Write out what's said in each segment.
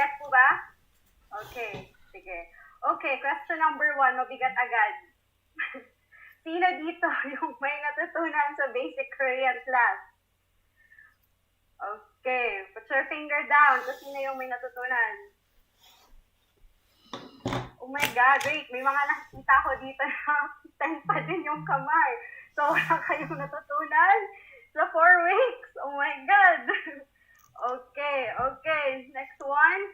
Get po ba? Okay, sige. Okay, question number 1, mabigat agad. Sino dito yung may natutunan sa basic Korean class? Okay, put your finger down kung sino yung may natutunan. Oh my God, wait, may mga nakikita ko dito na 10 pa din yung kamay. So, wala kayong natutunan sa 4 weeks. Oh my God. Okay, next one.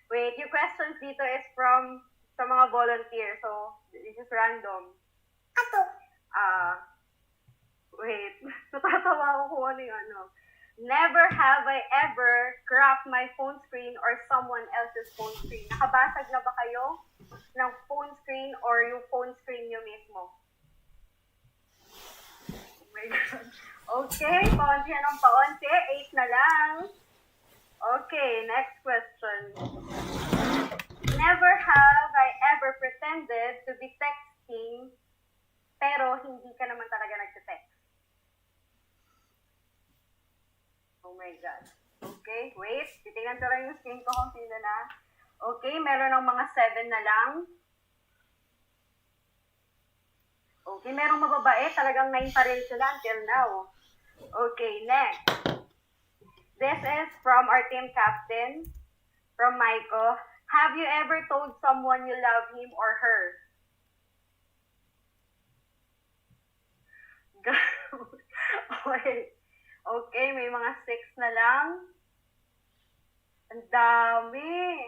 Wait, yung questions dito is from sa mga volunteer. So, this is random. Wait, natatawa ako kung ano yung ano. Never have I ever cracked my phone screen or someone else's phone screen. Nakabasag na ba kayo ng phone screen or yung phone screen nyo mismo? Oh my God. Okay, paunti na ng paunti. 8 na lang. Okay, next question. Never have I ever pretended to be texting pero hindi ka naman talaga nagte-text. Oh my God. Okay, wait. Titingnan ko lang yung screen ko kung sino na. Okay, meron ng mga 7 na lang. Okay, merong mababae. Talagang 9 pa rin sila until now. Okay, next. This is from our team captain, from Maiko. Have you ever told someone you love him or her? Okay, may mga 6 na lang. Ang dami.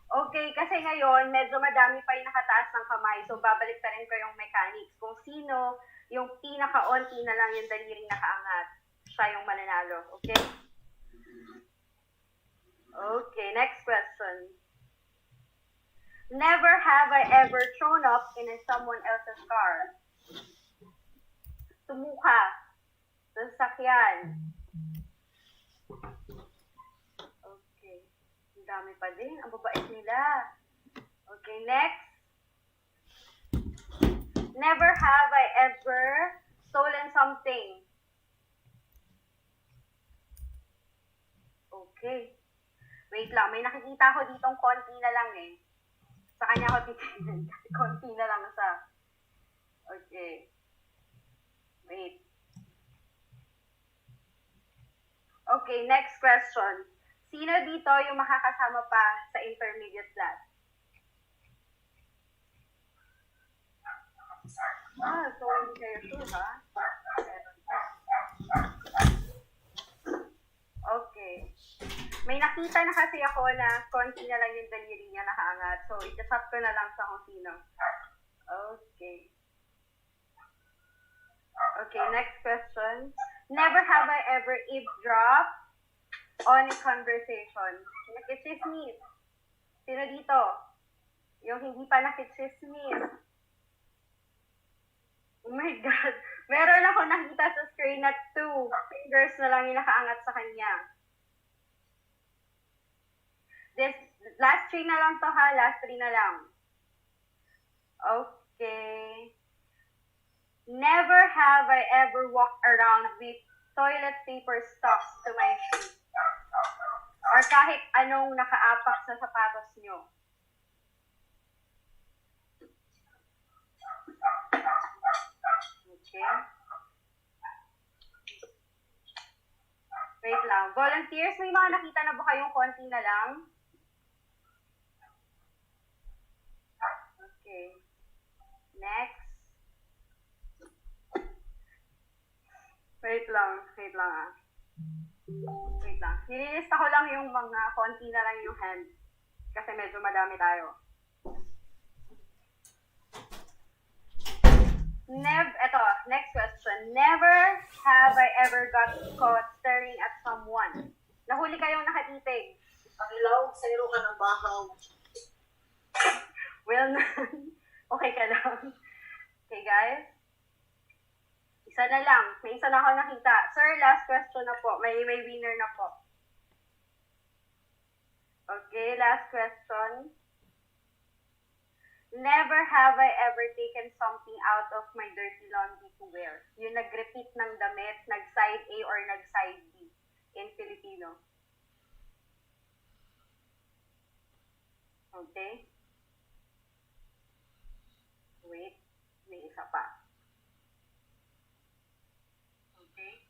Okay, kasi ngayon, medyo madami pa yung nakataas ng kamay. So, babalik pa rin ko yung mechanics. Kung sino, yung pinaka-onti na lang yung daliring nakaangat. Siya yung mananalo. Okay? Okay, next question. Never have I ever thrown up in someone else's car. Tumuka. Sasakyan. Okay. Ang dami pa din. Ang babait nila. Okay, next. Never have I ever stolen something. Okay. Wait lang. May nakikita ko ditong konti na lang eh. Sa kanya ako titignan. Kasi konti na lang siya. Okay. Wait. Okay, next question. Sino dito yung makakasama pa sa intermediate class? So hindi kayo sure, ha? Okay. May nakita na kasi ako na konti na lang yung daliri niya nakaangat. So, itasap ko na lang sa kung sino. Okay. Okay, next question. Never have I ever eavesdropped on a conversation. Nakichismis. Sino dito? Yung hindi pa nakichismis. Oh my God. Meron ako nakita sa screen na 2 fingers na lang yung nakaangat sa kanya. This, last 3 na lang to ha. Last 3 na lang. Okay. Never have I ever walked around with toilet paper stuck to my shoes. Or kahit anong nakaapak sa sapatos nyo. Okay. Wait lang. Volunteers, may mga nakita na ba kayong konti na lang? Okay. Next. Wait lang ah. Wait lang. Nililista ko lang yung mga konti na lang yung hand. Kasi medyo madami tayo. Eto, next question. Never have I ever got caught staring at someone. Nahuli kayong nakatitig. Ang ilaw, zero ka ng bahaw. Well, okay ka lang. Okay, guys. Isa na lang. May isa na ako nakita. Sir, last question na po. May winner na po. Okay, last question. Never have I ever taken something out of my dirty laundry to wear. Yung nag-repeat ng damit, nag-side A or nag-side B in Filipino. Okay? Wait, may isa pa. Okay?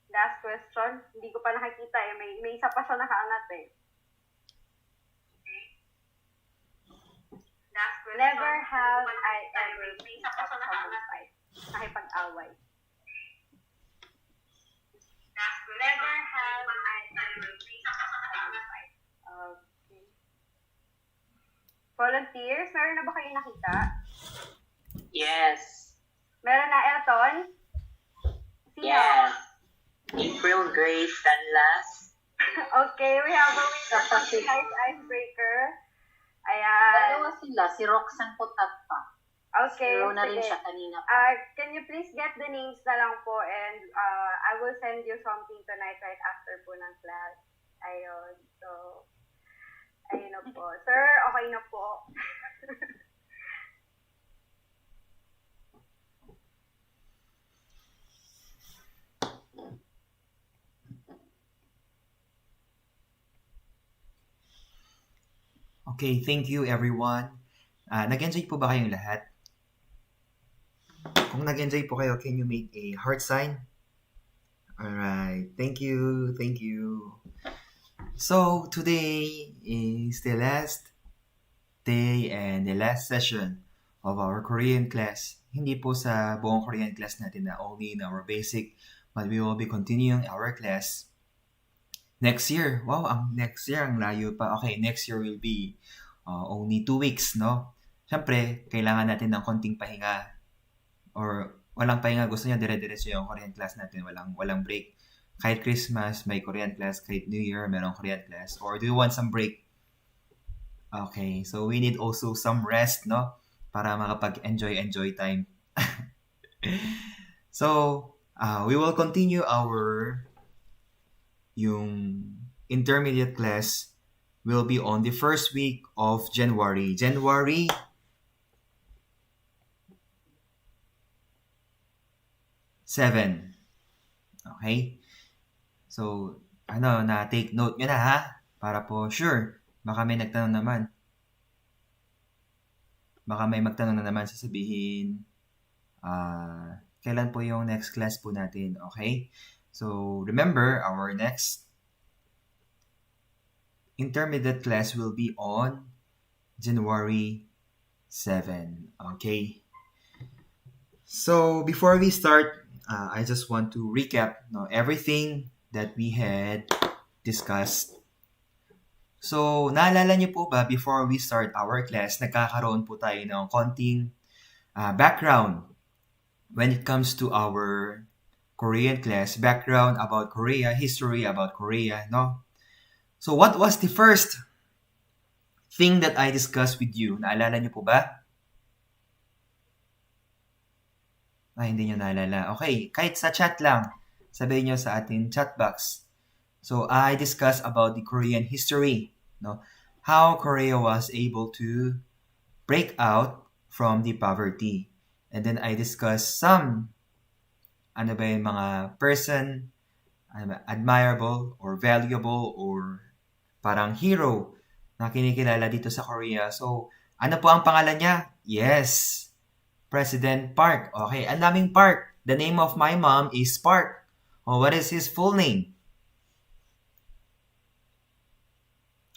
Last question. Hindi ko pa nakikita eh. May isa pa siya nakaangat eh. Okay? Last question. Never have I ever picked up someone's fight. Nakipag-away. Never have I ever picked up someone's fight. Okay. Volunteers, meron na ba kayo nakita? Yes. Meron na, Elton? Sino? Yes. April Grace Canlas. Okay, we have a winner for tonight's icebreaker. Ayan. Dalawa sila, si Roxanne Putat pa. Okay, Zero na rin sige. siya kanina pa. Can you please get the names na lang po and I will send you something tonight right after po ng class. Ayun. So, ayun na po. Sir, okay na po. Okay, thank you everyone. Nag-enjoy po ba kayong lahat? Kung nag-enjoy po kayo, can you make a heart sign? Alright, thank you, thank you. So, today is the last day and the last session of our Korean class. Hindi po sa buong Korean class natin na only in our basic, but we will be continuing our class next year. Wow, next year, ang layo pa. Okay, next year will be only 2 weeks, no? Siyempre, kailangan natin ng konting pahinga. Or walang pahinga, gusto niya dire-diretso yung Korean class natin. Walang break. Kahit Christmas, may Korean class. Kahit New Year, merong Korean class. Or do you want some break? Okay, so we need also some rest, no? Para makapag-enjoy time. So, we will continue yung intermediate class will be on the first week of January. January 7. Okay? So, na-take note nyo na ha? Para po sure. Baka may nagtanong naman. Baka may magtanong na naman sasabihin, kailan po yung next class po natin? Okay? So, remember, our next intermediate class will be on January 7. Okay? So, before we start, I just want to recap everything that we had discussed. So, naalala niyo po ba before we start our class, nagkakaroon po tayo ng konting background when it comes to our Korean class, background about Korea, history about Korea, no? So, what was the first thing that I discussed with you? Naalala niyo po ba? Hindi niyo naalala. Okay, kahit sa chat lang, sabihin niyo sa ating chat box. So, I discussed about the Korean history, no? How Korea was able to break out from the poverty. And then I discussed some yung mga person, admirable or valuable or parang hero na kinikilala dito sa Korea. So, ano po ang pangalan niya? Yes, President Park. Okay, ang daming Park. The name of my mom is Park. Oh, what is his full name?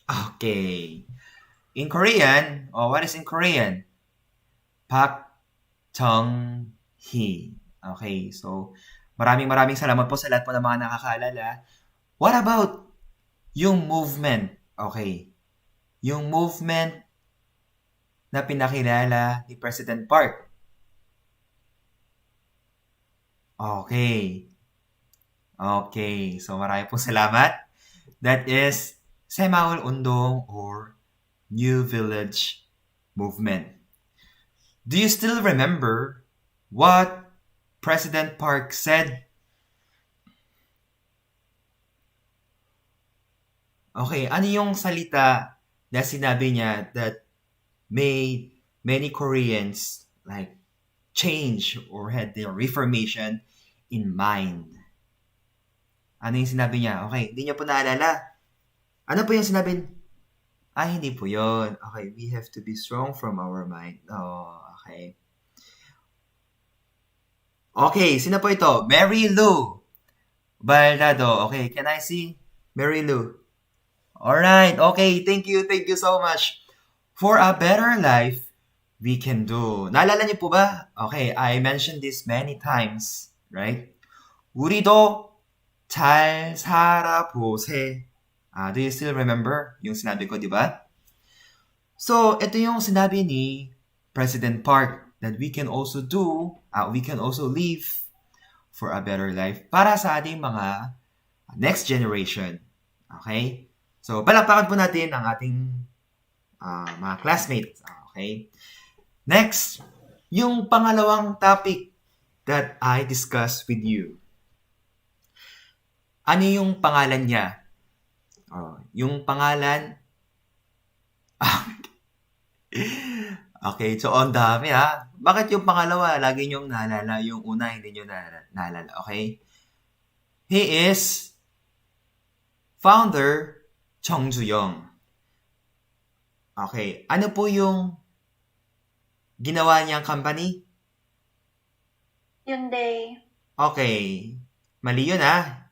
Okay. In Korean, what is in Korean? Pak Chung-hee. Okay, so maraming salamat po sa lahat po ng mga nakakaalala. What about yung movement? Okay. Yung movement na pinakilala ni President Park. Okay. Okay, so maraming po salamat. That is Semaul Undong or New Village Movement. Do you still remember what President Park said? Okay, ano yung salita na sinabi niya that made many Koreans like change or had their reformation in mind? Ano yung sinabi niya? Okay, hindi niyo po naalala. Ano po yung sinabi? Hindi po yun. Okay, we have to be strong from our mind. Oh, okay. Okay, sino po ito? Mary Lou Baldado. Okay, can I see Mary Lou? Alright, okay, thank you so much. For a better life, we can do. Naalala niyo po ba? Okay, I mentioned this many times, right? 우리도 잘 살아보세. Do you still remember yung sinabi ko, di ba? So, ito yung sinabi ni President Park that we can also do, we can also live for a better life para sa ating mga next generation. Okay? So, palakpakan po natin ang ating mga classmates. Okay? Next, yung pangalawang topic that I discussed with you. Ano yung pangalan niya? Yung pangalan... Okay, so ang dami ha. Bakit yung pangalawa, lagi niyong naalala? Yung una, hindi niyo naalala. Okay? He is founder 정주영. Okay, ano po yung ginawa niyang company? Hyundai. Okay, mali yun ha.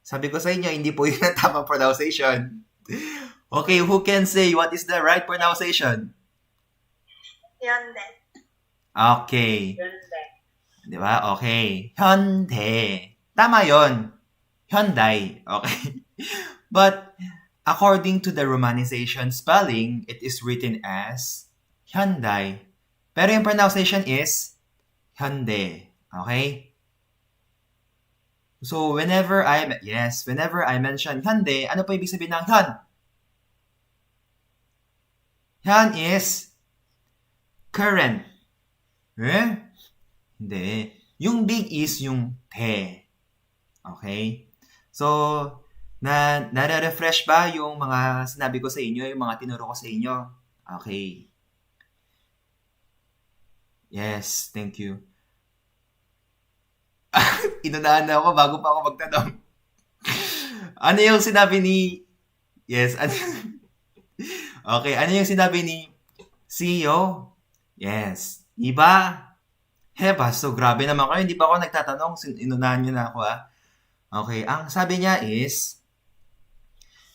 Sabi ko sa inyo, hindi po yun ang tamang pronunciation. Okay, who can say what is the right pronunciation? Hyundai. Okay. Hyundai. Di ba? Okay. Hyundai. Tama yon. Hyundai. Okay. But according to the romanization spelling, it is written as Hyundai. Pero yung pronunciation is Hyundai. Okay? So, whenever I mention Hyundai, ano po ibig sabihin ng Hyun? Hyun is current. Hindi. Yung big is yung te. Okay? So, nare-refresh ba yung mga sinabi ko sa inyo, yung mga tinuro ko sa inyo? Okay. Yes, thank you. Inunahan na ako bago pa ako magtanong. Ano yung sinabi ni... Yes, Okay, ano yung sinabi ni CEO? Yes. Iba? So grabe naman kayo. Hindi pa ako nagtatanong. Inunahan nyo na ako Okay, ang sabi niya is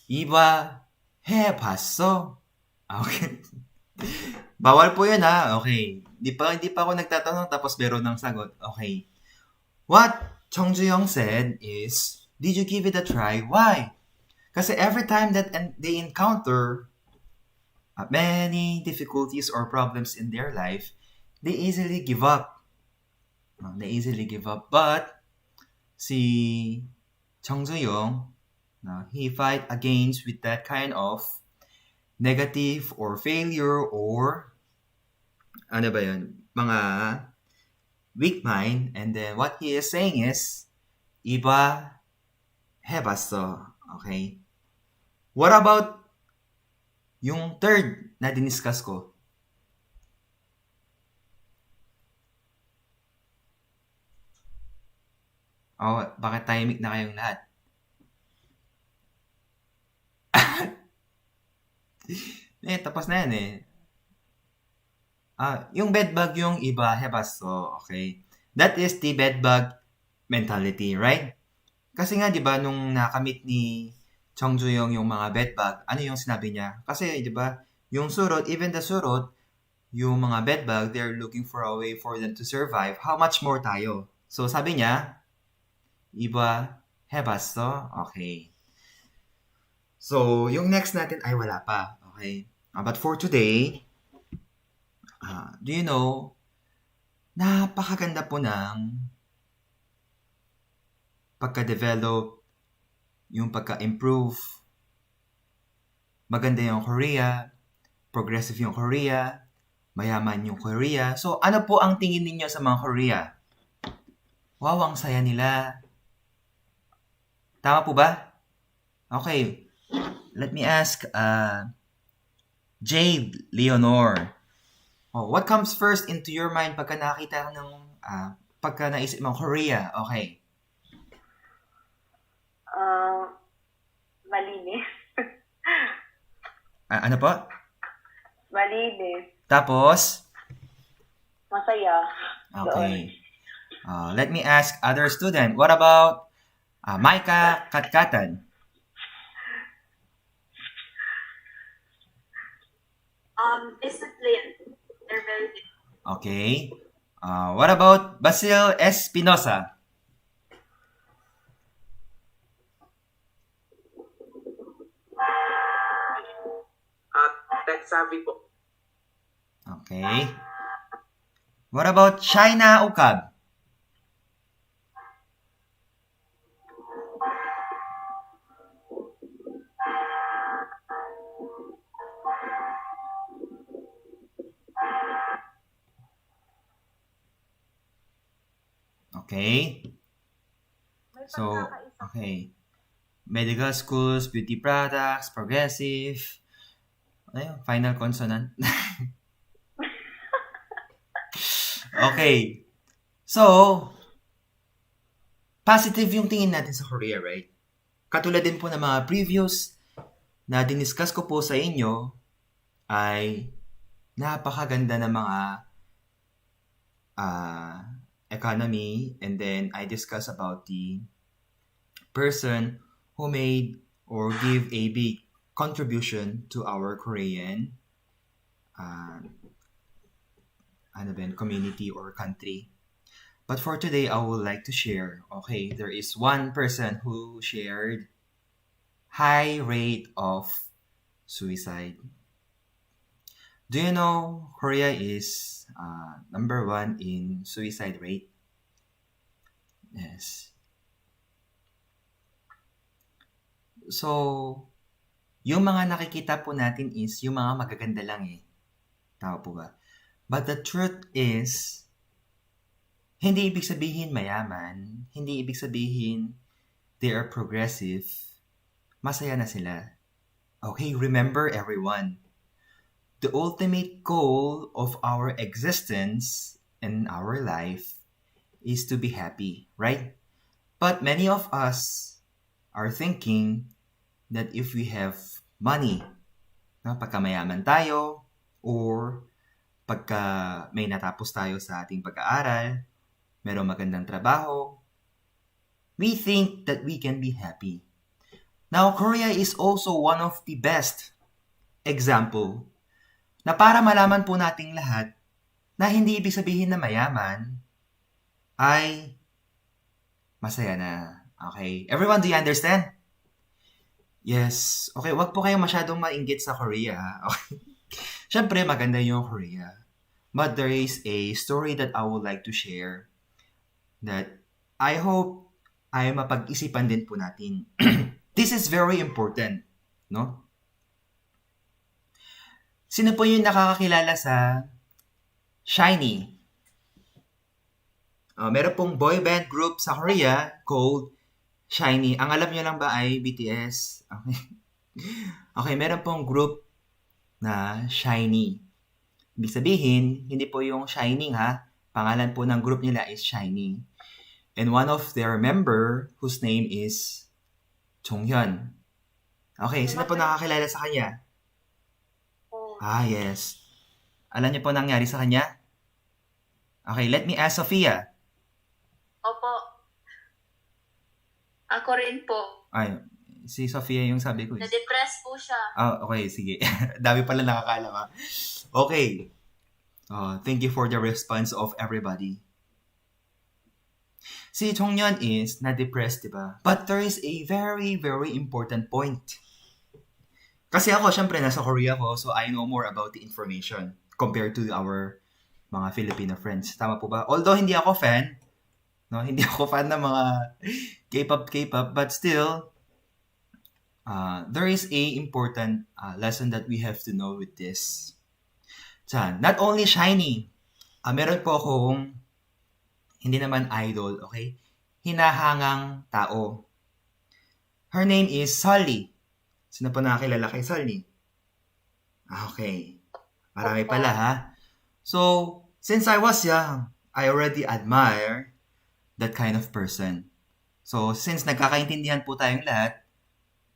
이봐 해봤어. Okay. Bawal po yun Okay. Hindi pa ako nagtatanong tapos meron ng sagot. Okay. What 정주영 said is, did you give it a try? Why? Kasi every time that they encounter many difficulties or problems in their life, they easily give up. But si 정주영, he fight against with that kind of negative or failure or ano ba yun? Mga weak mind. And then what he is saying is, iba 해봤어. Okay? What about yung third na diniscuss ko? Bakit tahimik na kayong lahat? Tapos na yan yung bedbug yung iba 해봤어. Okay? That is the bedbug mentality, right? Kasi nga, di ba, nung nakamit ni 정주영 yung mga bedbug, ano yung sinabi niya? Kasi, di ba, yung surot, even the surot, yung mga bedbug, they're looking for a way for them to survive. How much more tayo? So, sabi niya, iba 해봤어? Okay. So, yung next natin ay wala pa. Okay? But for today, do you know, napakaganda po ng pagka-develop, yung pagka-improve, maganda yung Korea, progressive yung Korea, mayaman yung Korea. So, ano po ang tingin ninyo sa mga Korea? Wow, ang saya nila. Tama po ba? Okay. Let me ask Jade Leonor. What comes first into your mind pagka nakita ng pagka naisip mong Korea? Okay. Malinis. Ano po? Malinis. Tapos? Masaya. Okay. Let me ask other student. What about Maika Katkatan? Discipline. They're very good. Okay. What about Basil Espinosa? Tech savvy po. Okay. What about Shaina Ukab? Okay. May So, pagkakaisa. okay. Medical schools, beauty products, progressive. Ano yun? Final consonant. Okay. So, positive yung tingin natin sa Korea, right? Katulad din po ng mga previous na diniscuss ko po sa inyo ay napakaganda ng mga economy, and then I discuss about the person who made or give a big contribution to our Korean community or country. But for today, I would like to share, okay, there is one person who shared high rate of suicide. Do you know Korea is number 1 in suicide rate? Yes. So, yung mga nakikita po natin is yung mga magaganda lang eh. Tama po ba? But the truth is, hindi ibig sabihin mayaman, hindi ibig sabihin they are progressive, masaya na sila. Okay, remember everyone, the ultimate goal of our existence in our life is to be happy, right? But many of us are thinking that if we have money, pagka mayaman tayo, or pagka may natapos tayo sa ating pag-aaral, merong magandang trabaho, we think that we can be happy. Now, Korea is also one of the best example na para malaman po nating lahat na hindi ibig sabihin na mayaman ay masaya na. Okay? Everyone, do you understand? Yes. Okay, wag po kayong masyadong mainggit sa Korea. Okay? Siyempre, maganda yung Korea. But there is a story that I would like to share that I hope ay mapag-isipan din po natin. This is very important, no? Sino po yung nakakakilala sa SHINee? Meron pong boy band group sa Korea called SHINee. Ang alam nyo lang ba ay BTS? Okay. Okay, meron pong group na SHINee. Ibig sabihin, hindi po yung Shining ha. Pangalan po ng group nila is SHINee. And one of their member whose name is Jonghyun. Okay, sino po nakakilala sa kanya? Yes. Alam niyo po nangyari sa kanya? Okay, let me ask Sophia. Opo. Ako rin po. Ay, si Sophia yung sabi ko. Na-depress po siya. Okay, sige. Dami pala nakakala ka. Okay. Thank you for the response of everybody. Si Jonghyun is na-depressed, diba? But there is a very, very important point. Kasi ako, syempre, nasa Korea ko, so I know more about the information compared to our mga Filipino friends. Tama po ba? Although hindi ako fan, no? Hindi ako fan ng mga K-pop, but still, there is a important lesson that we have to know with this. So, not only SHINee, meron po akong hindi naman idol, okay? Hinahangang tao. Her name is Sully. Sino po nakakilala kay Sully? Okay. Marami pala ha. So, since I was young, I already admire that kind of person. So, since nagkakaintindihan po tayong lahat,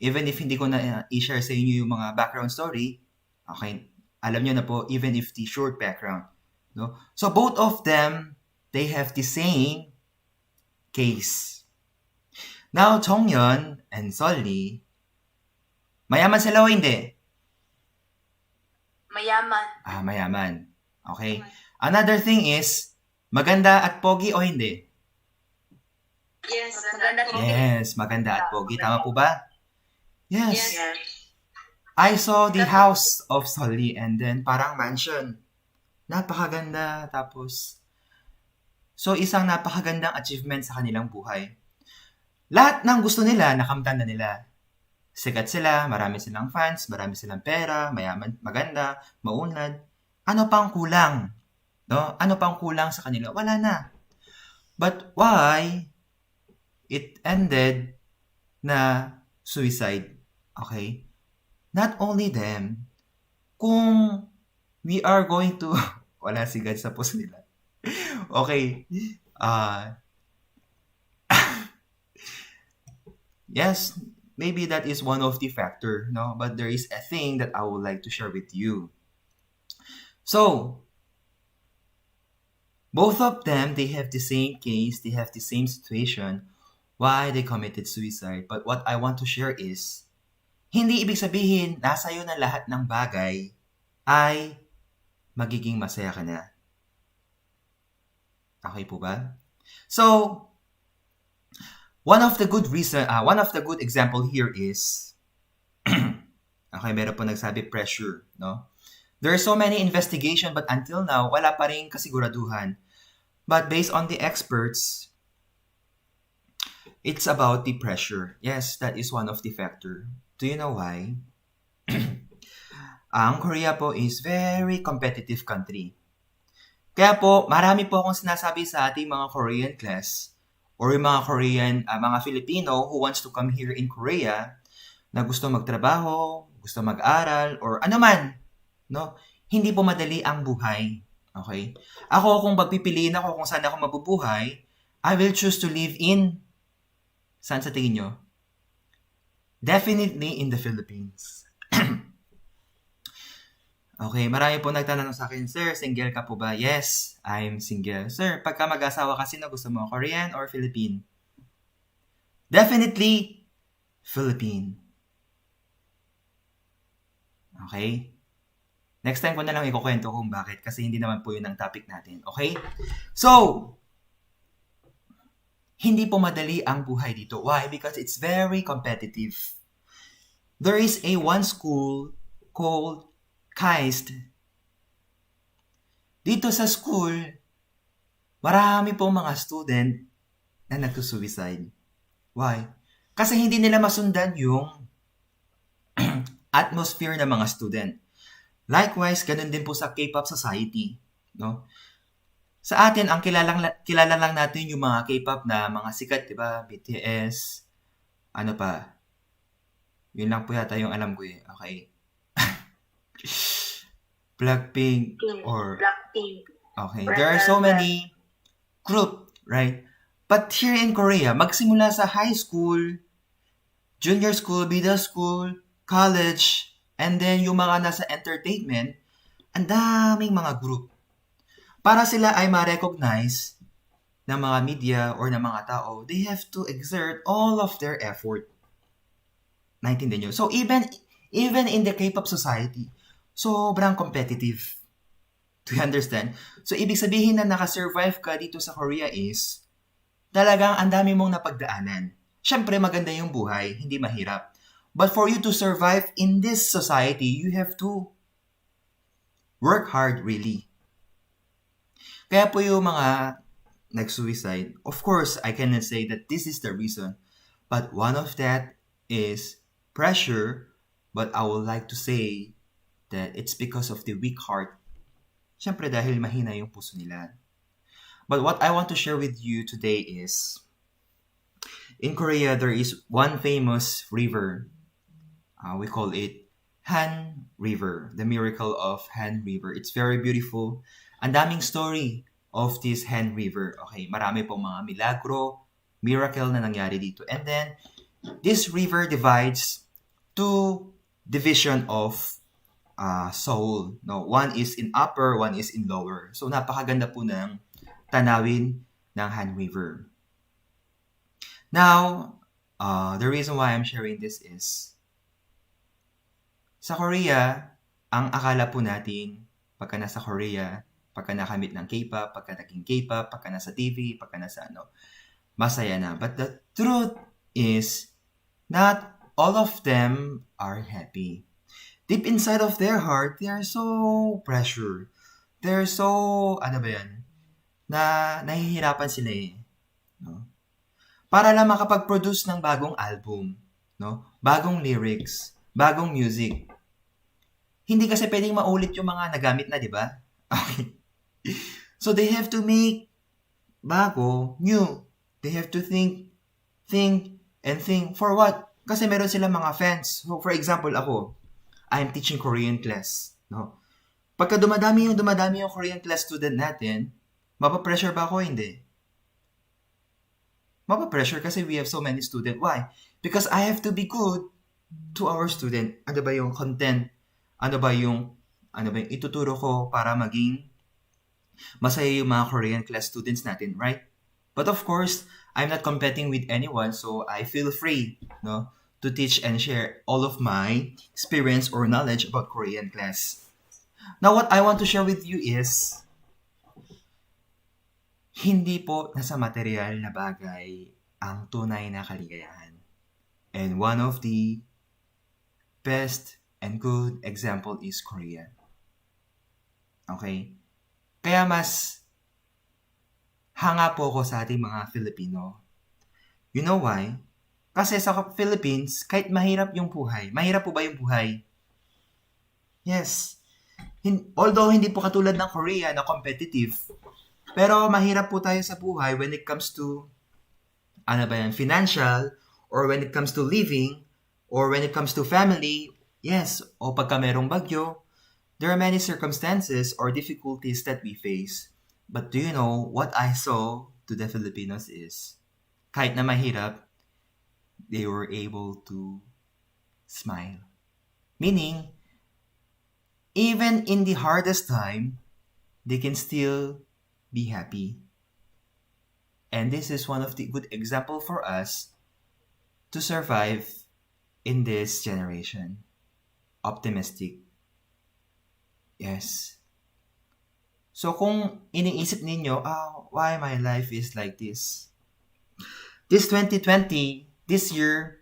even if hindi ko na i-share sa inyo yung mga background story, Okay? Alam nyo na po, even if the short background. No? So both of them, they have the same case. Now, Chongyeon and Solly, mayaman sila o hindi? Mayaman. Mayaman. Okay? Another thing is, maganda at pogi o hindi? Yes. Maganda po. Yes, maganda at pogi. Tama po ba? Yes. Yes. I saw the house of Solly and then parang mansion. Napakaganda. Tapos, so isang napakagandang achievement sa kanilang buhay. Lahat ng gusto nila, nakamtan na nila. Sikat sila, marami silang fans, marami silang pera, mayaman, maganda, maunlad. Ano pang kulang? No? Ano pang kulang sa kanila? Wala na. But why it ended na suicide? Okay? Not only them, kung we are going to... Wala si God sa post nila. Okay. Yes, maybe that is one of the factor, no? But there is a thing that I would like to share with you. So, both of them, they have the same case, they have the same situation, why they committed suicide. But what I want to share is, hindi ibig sabihin, nasa iyo na lahat ng bagay ay magiging masaya ka na. Okay po ba? So, one of the good example here is, okay, meron po nagsabi pressure, no? There are so many investigation but until now, wala pa rin kasiguraduhan. But based on the experts, it's about the pressure. Yes, that is one of the factor. Do you know why? Ang Korea po is very competitive country. Kaya po, marami po akong sinasabi sa ating mga Korean class or yung mga Korean, mga Filipino who wants to come here in Korea na gusto magtrabaho, gusto mag-aral, or ano man, no? Hindi po madali ang buhay. Okay? Ako, kung pagpipiliin ako kung saan ako mabubuhay, I will choose to live in, saan sa tingin nyo? Definitely in the Philippines. Okay, marami po nagtatanong sa akin, Sir, single ka po ba? Yes, I'm single. Sir, pagka mag-asawa ka, sino gusto mo? Korean or Philippine? Definitely, Philippine. Okay? Next time ko na lang ikukwento kung bakit kasi hindi naman po yun ang topic natin. Okay? So, hindi po madali ang buhay dito. Why? Because it's very competitive. There is one school called KAIST. Dito sa school, marami pong mga student na nagsusuicide. Why? Kasi hindi nila masundan yung atmosphere ng mga student. Likewise, ganun din po sa K-pop society. No? Sa atin, ang kilala lang natin yung mga K-pop na mga sikat, di ba? BTS, ano pa? Yun lang po yata yung alam ko eh. Okay. Blackpink or... Blackpink. Okay, there are so many group, right? But here in Korea, magsimula sa high school, junior school, middle school, college, and then yung mga nasa entertainment, ang daming mga group. Para sila ay ma-recognize ng mga media or ng mga tao, they have to exert all of their effort. Naintindihan nyo? So even in the K-pop society, sobrang competitive. Do you understand? So ibig sabihin na nakasurvive ka dito sa Korea is, talagang ang dami mong napagdaanan. Siyempre maganda yung buhay, hindi mahirap. But for you to survive in this society, you have to work hard really. Kaya po yung mga nag-suicide, of course, I cannot say that this is the reason. But one of that is pressure, but I would like to say that it's because of the weak heart. Siyempre dahil mahina yung puso nila. But what I want to share with you today is, in Korea, there is one famous river. We call it Han River, the miracle of Han River. It's very beautiful. Ang daming story of this Han River. Okay, marami pong mga milagro, miracle na nangyari dito. And then, this river divides two division of soul. No? One is in upper, one is in lower. So napakaganda po ng tanawin ng hand waver. Now, the reason why I'm sharing this is, sa Korea, ang akala po natin, pagka nasa Korea, pagka nakamit ng K-pop, pagka naging K-pop, pagka nasa TV, pagka nasa masaya na. But the truth is, not all of them are happy. Deep inside of their heart, they are so pressured. They're so, nahihirapan sila eh. No? Para lang makapag-produce ng bagong album, no? Bagong lyrics, bagong music. Hindi kasi pwedeng maulit yung mga nagamit na, di ba? Okay. So they have to make bago, new. They have to think, and think. For what? Kasi meron silang mga fans. So for example, ako, I'm teaching Korean class. No? Pagka dumadami yung Korean class student natin, mapapressure ba ako? Hindi. Mapapressure kasi we have so many students. Why? Because I have to be good to our student. Ano ba yung content? Ano ba yung ituturo ko para maging masaya yung mga Korean class students natin, right? But of course, I'm not competing with anyone, so I feel free, no, to teach and share all of my experience or knowledge about Korean class. Now, what I want to share with you is, hindi po nasa material na bagay ang tunay na kaligayahan. And one of the best and good example is Korea. Okay? Kaya mas hanga po ako sa ating mga Filipino. You know why? Kasi sa Philippines, kahit mahirap yung buhay. Mahirap po ba yung buhay? Yes. Although hindi po katulad ng Korea na competitive, pero mahirap po tayo sa buhay when it comes to financial, or when it comes to living, or when it comes to family. Yes, o pagka merong bagyo, there are many circumstances or difficulties that we face. But do you know what I saw to the Filipinos is, kahit na mahirap, they were able to smile. Meaning, even in the hardest time, they can still be happy. And this is one of the good example for us to survive in this generation. Optimistic. Yes. So kung iniisip ninyo, why my life is like this? This 2020, this year,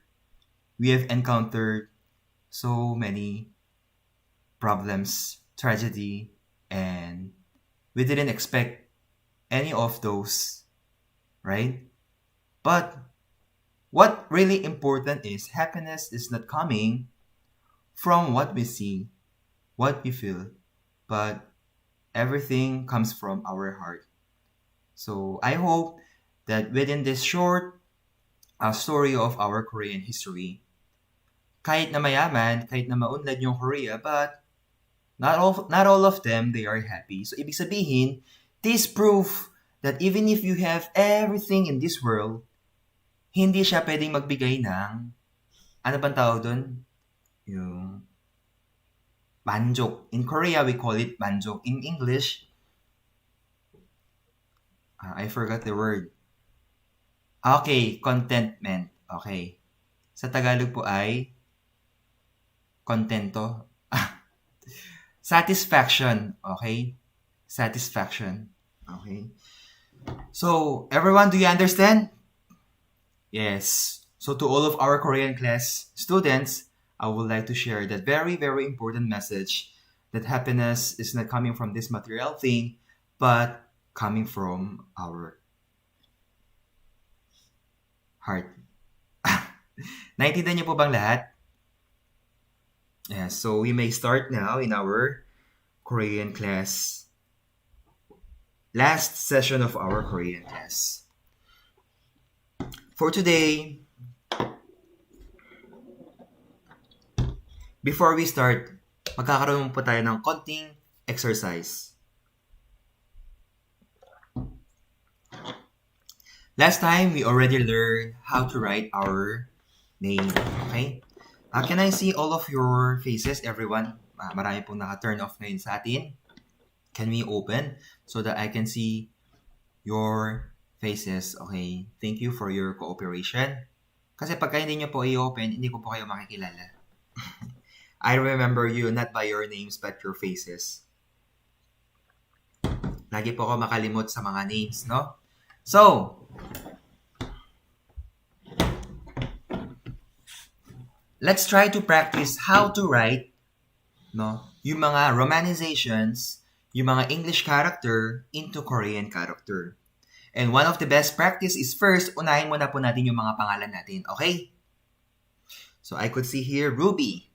we have encountered so many problems, tragedy, and we didn't expect any of those, right? But what really important is happiness is not coming from what we see, what we feel, but everything comes from our heart. So I hope that within this short story of our Korean history, kahit na mayaman, kahit na maunlad yung Korea, but not all of them, they are happy. So ibig sabihin, this proof that even if you have everything in this world, hindi siya pwedeng magbigay ng, ano bang tawag doon? Yung manjok. In Korea, we call it manjok. In English, I forgot the word. Okay, contentment. Okay. Sa Tagalog po ay contento. Satisfaction. Okay? Satisfaction. Okay? So, everyone, do you understand? Yes. So, to all of our Korean class students, I would like to share that very, very important message that happiness is not coming from this material thing, but coming from our heart. Naintindihan niyo po bang lahat? Yeah, so we may start now in our Korean class. Last session of our Korean class. For today, before we start, magkakaroon po tayo ng konting exercise. Last time, we already learned how to write our name. Okay? Can I see all of your faces, everyone? marami pong naka-turn off ngayon sa atin. Can we open so that I can see your faces? Okay, thank you for your cooperation. Kasi pagka hindi nyo po i-open, hindi ko po kayo makikilala. I remember you not by your names but your faces. Lagi po ako makalimot sa mga names, no? So, let's try to practice how to write, no, yung mga romanizations, yung mga English character into Korean character. And one of the best practice is first, unahin muna po natin yung mga pangalan natin, okay? So I could see here Ruby.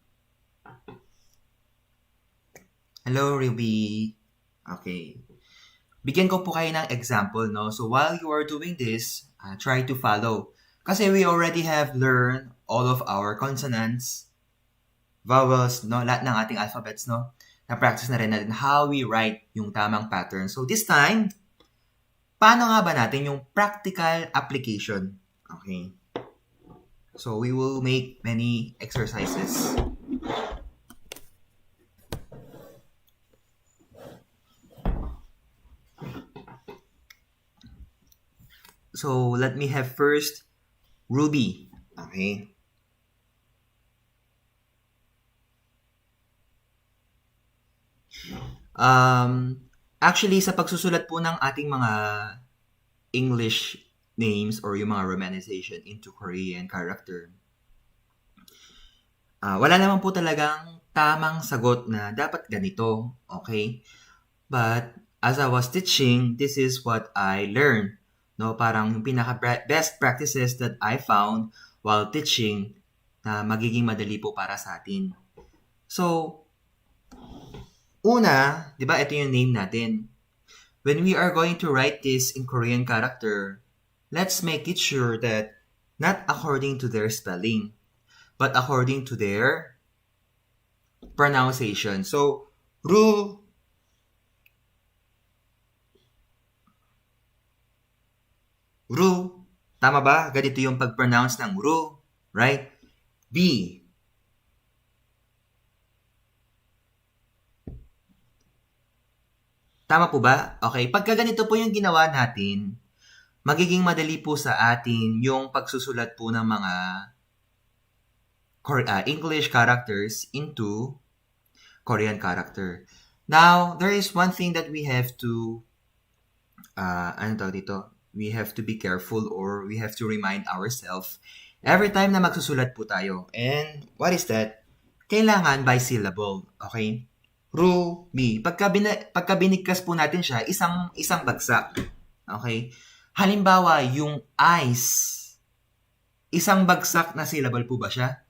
Hello, Ruby. Okay. Bigyan ko po kayo ng example, no? So while you are doing this, try to follow. Kasi we already have learned all of our consonants, vowels, no? Lahat ng ating alphabets, no? Na-practice na rin natin how we write yung tamang pattern. So this time, paano nga ba natin yung practical application? Okay. So we will make many exercises. So let me have first Ruby. Okay. Actually, sa pagsusulat po ng ating mga English names or yung mga romanization into Korean character, wala naman po talagang tamang sagot na dapat ganito, okay? But as I was teaching, this is what I learned, no? Parang yung pinaka-best practices that I found while teaching na magiging madali po para sa atin. So, una, di ba, ito yung name natin. When we are going to write this in Korean character, let's make it sure that not according to their spelling, but according to their pronunciation. So, Ru, tama ba? Ganito yung pag-pronounce ng Ru, right? B. Tama po ba? Okay, pagka ganito po yung ginawa natin, magiging madali po sa atin yung pagsusulat po ng mga English characters into Korean character. Now, there is one thing that we have to, we have to be careful or we have to remind ourselves every time na magsusulat po tayo. And what is that? Kailangan by syllable. Okay? Ruby. Pagka binigkas po natin siya, isang bagsak. Okay? Halimbawa, yung ice, isang bagsak na syllable po ba siya?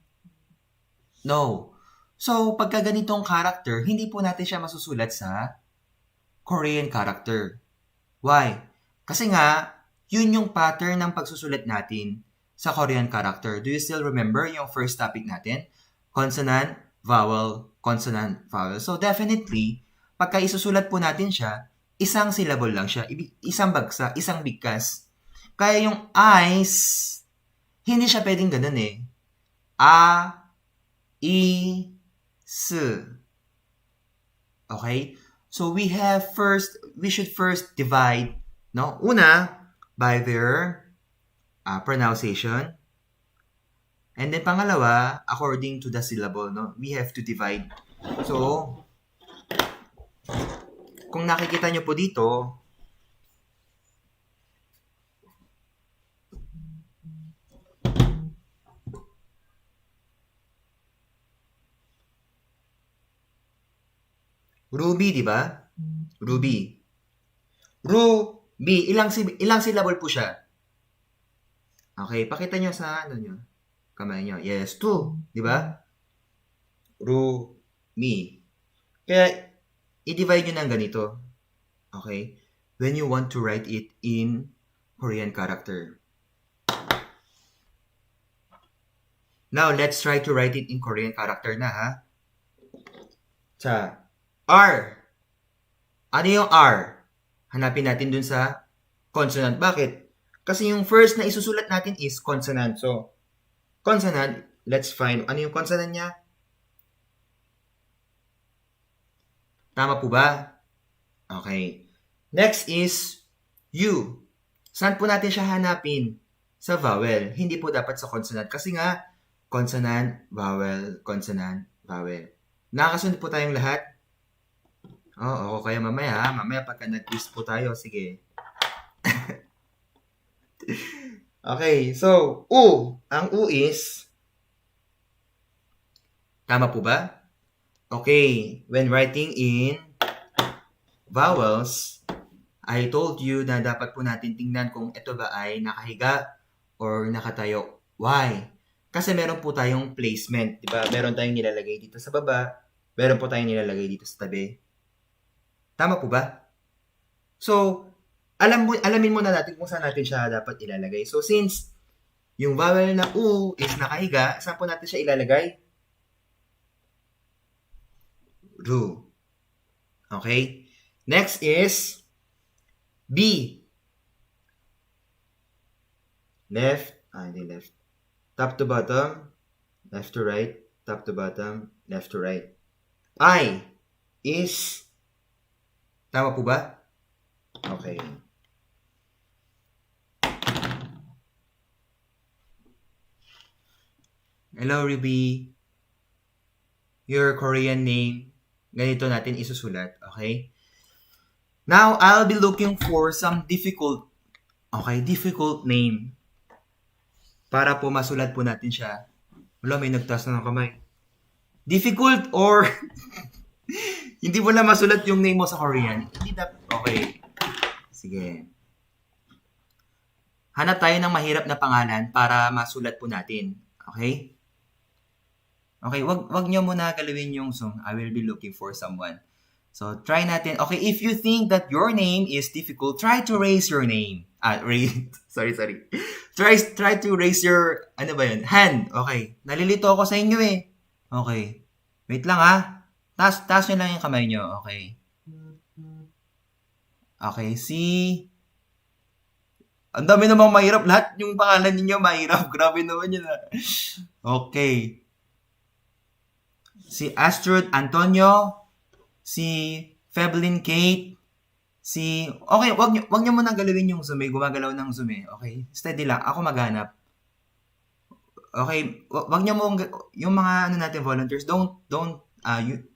No. So, pagka ganitong character, hindi po natin siya masusulat sa Korean character. Why? Kasi nga, yun yung pattern ng pagsusulat natin sa Korean character. Do you still remember yung first topic natin? Consonant, vowel, consonant, vowel. So, definitely, pagka isusulat po natin siya, isang syllable lang siya. Isang bagsa, isang bigkas. Kaya yung ice, hindi siya pwedeng ganun eh. A, I, S. Okay? So, we should first divide, no? Una, by their pronunciation. And then pangalawa, according to the syllable, no? We have to divide. So, kung nakikita nyo po dito, Ruby, di ba? Ruby. Ruby. Ilang syllable po siya? Okay, pakita nyo sa nyo. Kamay nyo. Yes, 2. Di ba? Ruby. Kaya, i-divide nyo ng ganito. Okay? When you want to write it in Korean character. Now, let's try to write it in Korean character na, ha? R. Ano yung R? Hanapin natin dun sa consonant. Bakit? Kasi yung first na isusulat natin is consonant. So, consonant, let's find, ano yung consonant niya? Tama po ba? Okay. Next is U. Saan po natin siya hanapin? Sa vowel. Hindi po dapat sa consonant. Kasi nga, consonant, vowel, consonant, vowel. Nakakasunod po tayong lahat? Oo, kaya mamaya pagka nag-quiz po tayo, sige. Okay, so, U. Ang U is, tama po ba? Okay, when writing in vowels, I told you na dapat po natin tingnan kung ito ba ay nakahiga or nakatayo. Why? Kasi meron po tayong placement, di ba? Meron tayong nilalagay dito sa baba, meron po tayong nilalagay dito sa tabi. Tama po ba? So, alamin muna natin kung saan natin siya dapat ilalagay. So, since yung vowel na U is nakahiga, saan po natin siya ilalagay? Ru. Okay? Next is B. Left. Hindi left. Top to bottom. Left to right. Top to bottom. Left to right. I is, tama po ba? Okay. Hello, Ruby. Your Korean name. Ganito natin isusulat. Okay? Now, I'll be looking for some difficult name. Para po masulat po natin siya. Wala, may nagtaas na ng kamay. Difficult or hindi mo na masulat yung name mo sa Korean. Hindi dapat. Okay. Sige. Hanap tayo ng mahirap na pangalan para masulat po natin. Okay? Okay, wag nyo muna galawin yung Zoom. I will be looking for someone. So, try natin. Okay, if you think that your name is difficult, try to raise your name. Sorry. Try to raise your, hand. Okay. Nalilito ako sa inyo eh. Okay. Wait lang ha. Taas nyo lang yung kamay nyo. Okay. Okay, ang dami namang mahirap. Lahat yung pangalan ninyo mahirap. Grabe naman yun ha. Okay. Si Astrid Antonio, si Feblin Kate, okay, wag niyo muna galawin yung Zoom, gumagalaw ng Zoom eh. Okay, steady lang, ako maghanap. Okay, wag niyo mo yung mga natin volunteers,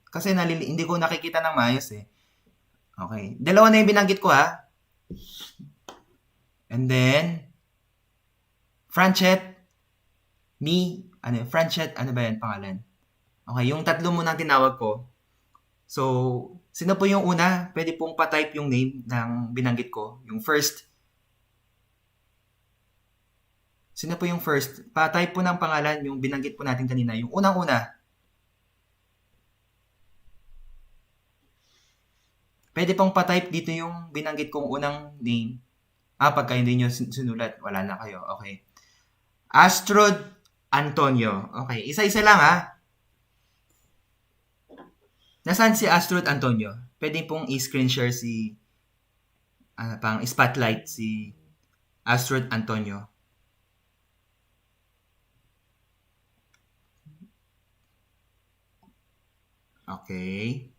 kasi hindi ko nakikita ng maayos eh. Okay, dalawa na yung binanggit ko ha. And then Franchet, Franchet, ano ba yan pangalan? Okay, yung tatlo muna tinawag ko. So, sino po yung una? Pwede pong pa-type yung name ng binanggit ko. Yung first. Sino po yung first? Pa-type po ng pangalan yung binanggit po natin kanina. Yung unang-una. Pwede pong pa-type dito yung binanggit kong unang name. Pagka hindi nyo sinulat, wala na kayo. Okay. Astrid Antonio. Okay, isa-isa lang ha. Nasaan si Astrid Antonio? Pwede pong i-screen share spotlight si Astrid Antonio. Okay.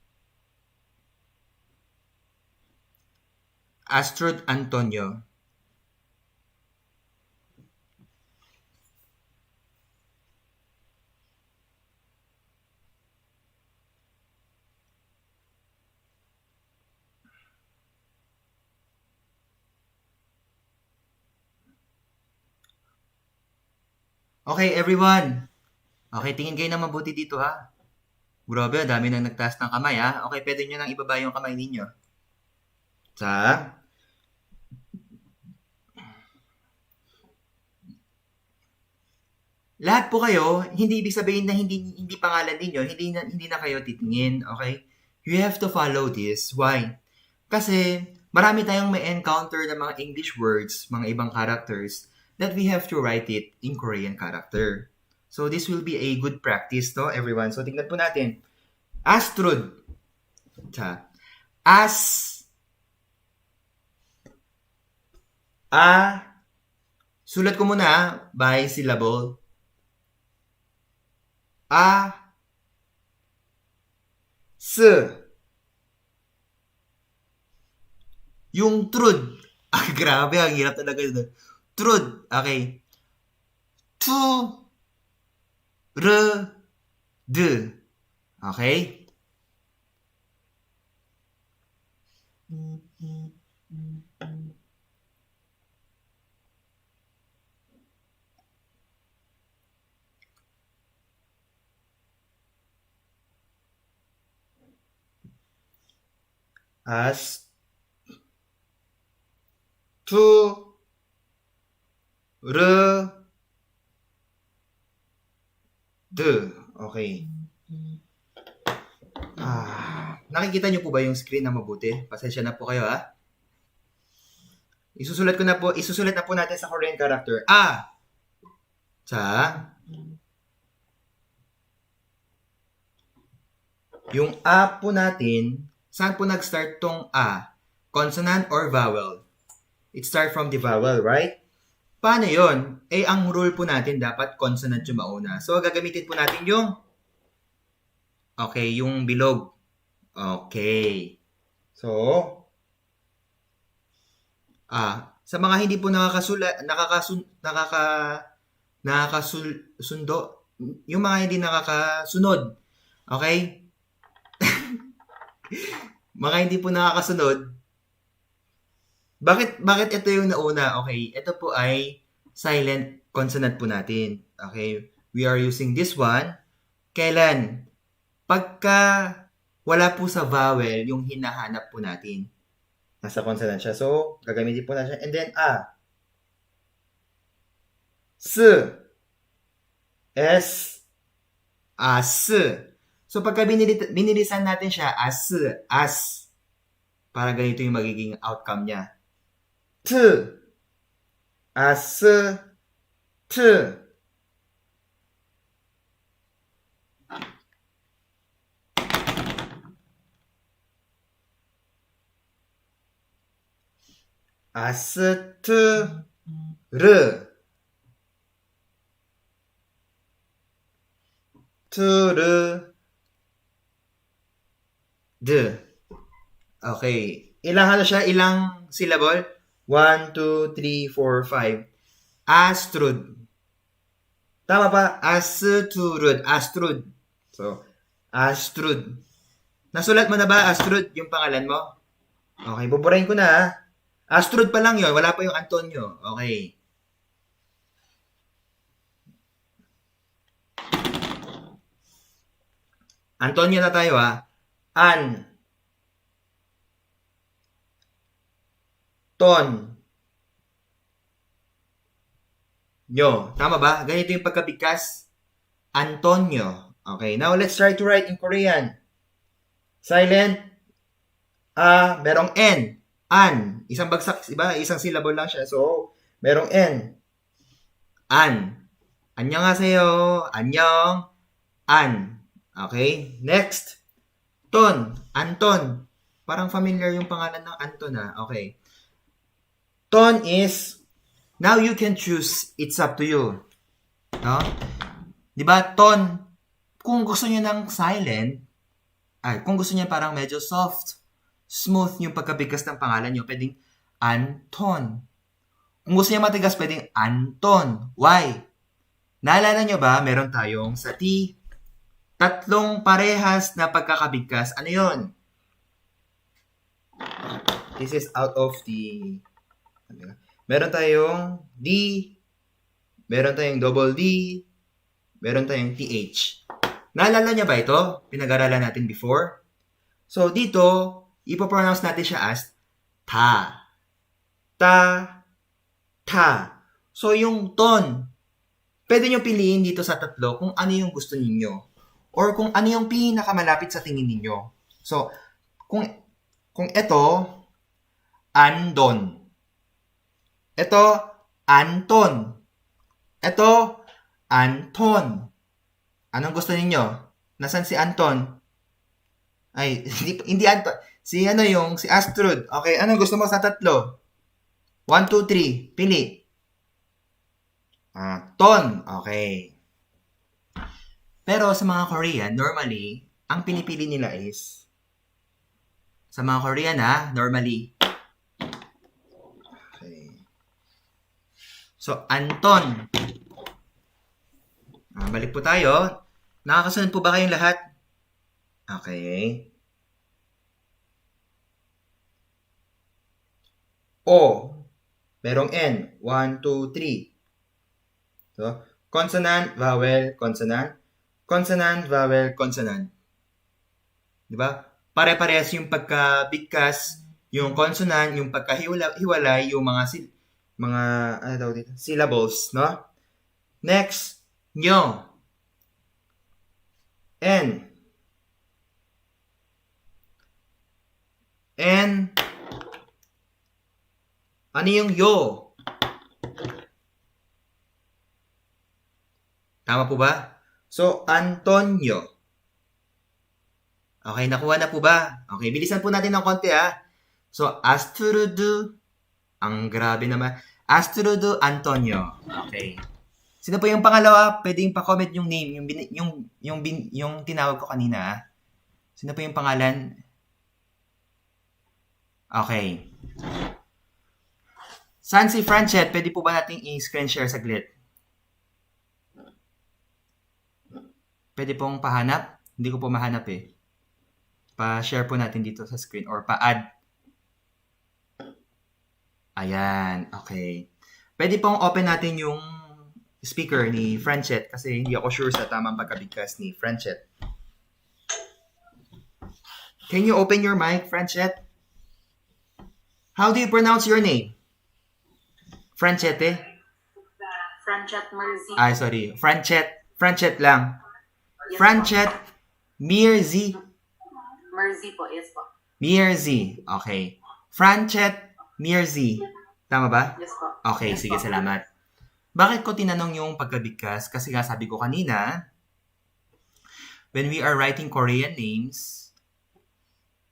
Astrid Antonio. Okay, everyone. Okay, tingin kayo na mabuti dito ha. Grabe, dami nang nagtaas ng kamay ha. Okay, pwede nyo nang ibaba yung kamay ninyo. Lahat po kayo, hindi ibig sabihin na hindi pangalan ninyo, hindi na kayo titingin, okay? You have to follow this. Why? Kasi marami tayong may encounter ng mga English words, mga ibang characters, that we have to write it in Korean character. So this will be a good practice, no, everyone? So tingnan po natin. Astrud. Sulat ko muna by syllable. S. Yung truth. Ah, grabe, ang hirap talaga yun. Truth. Okay. Tu, r, d. Okay? As, tu, r, d. Okay. Nakikita niyo po ba yung screen na mabuti? Pasensya na po kayo, ha? Isusulat na po natin sa Korean character. A. 자, yung A po natin, saan po nag-start tong A? Consonant or vowel? It start from the vowel, right? Paano yon? Eh, ang rule po natin, dapat consonant yung mauna. So, gagamitin po natin yung, okay, yung bilog. Okay. So, sa mga hindi po nakakasundo, yung mga hindi nakakasunod, okay? Mga hindi po nakakasunod, bakit ito yung nauna? Okay, ito po ay silent consonant po natin. Okay, we are using this one. Kailan? Pagka wala po sa vowel yung hinahanap po natin. Nasa consonant siya. So, gagamitin po natin siya. And then, A. S. S. As. So, pagka binilisan natin siya, as. Para ganito yung magiging outcome niya. T. As. T. As. T. R. T. R. D. Okay. Ilang siya? Ilang syllable? 1, 2, 3, 4, 5. Astrud. Tama ba? Astrud. Astrud. So, Astrud. Nasulat mo na ba, Astrud, yung pangalan mo? Okay, buburahin ko na. Astrud pa lang yon, wala pa yung Antonio. Okay. Antonio na tayo, ha? An. Ton. Nyo. Tama ba? Ganito yung pagkabigkas. Antonio. Okay, now let's try to write in Korean. Silent. Merong N. An. Isang bagsak, iba? Isang syllable lang siya. So, merong N. An. Annyeonghaseyo. Annyeong. An. Okay, next. Ton. Anton. Parang familiar yung pangalan ng Anton, ha? Okay. Ton is, now you can choose, it's up to you. No? Diba, ton, kung gusto niyo ng silent, kung gusto niya parang medyo soft, smooth yung pagkabigkas ng pangalan niyo, pwedeng Anton. Kung gusto niya matigas, pwedeng Anton. Why? Naalala niyo ba, meron tayong sa T, tatlong parehas na pagkakabigkas. Ano yun? This is out of the... Meron tayong D, meron tayong double D, meron tayong TH. Naalala niya ba ito? Pinag-aralan natin before. So, dito, ipopronounce natin siya as ta. Ta. Ta. So, yung ton, pwede nyo piliin dito sa tatlo kung ano yung gusto ninyo. Or kung ano yung pinakamalapit sa tingin ninyo. So, kung ito, andon. Ito, Anton. Ito, Anton. Anong gusto ninyo? Nasaan si Anton? Ay, hindi Anton. Si Astrud. Okay, anong gusto mo sa tatlo? 1, 2, 3. Pili. Ton. Okay. Pero sa mga Korean, normally, ang pinipili nila is, sa mga Korean normally, So, Anton. Balik po tayo. Nakakasunod po ba kayong lahat? Okay. O. Merong N. 1, 2, 3. So, consonant, vowel, consonant. Consonant, vowel, consonant. Diba? Pare-parehas yung pagkabigkas, yung consonant, yung pagkahiwalay, yung mga ano daw dito, syllables, no? Next, nyo. N. N. Ano yung yo? Tama po ba? So, Antonio. Okay, nakuha na po ba? Okay, bilisan po natin ng konti ha. So, Astrudu. Ang grabe naman. Astrudu Antonio. Okay. Sino po yung pangalawa? Pwede yung pa-comment yung name, yung tinawag ko kanina ha. Sino po yung pangalan? Okay. Saan si Franchet? Pwede po ba nating i-screen share saglit? Pwede pong pahanap? Hindi ko po mahanap eh. Pa-share po natin dito sa screen or pa-add. Ayan, okay. Pwede pong open natin yung speaker ni Franchet kasi hindi ako sure sa tamang pagkabigkas ni Franchet. Can you open your mic, Franchet? How do you pronounce your name? Franchete? Franchet Mercy. Ay, sorry. Franchet. Franchet lang. Yes, Franchet Mirzi. Mercy po, yes po. Mirzi. Okay. Franchet Mirzi. Tama ba? Yes po. Okay, Yes sige, po. salamat. Bakit ko tinanong yung pagkabigkas? Kasi nga sabi ko kanina, when we are writing Korean names,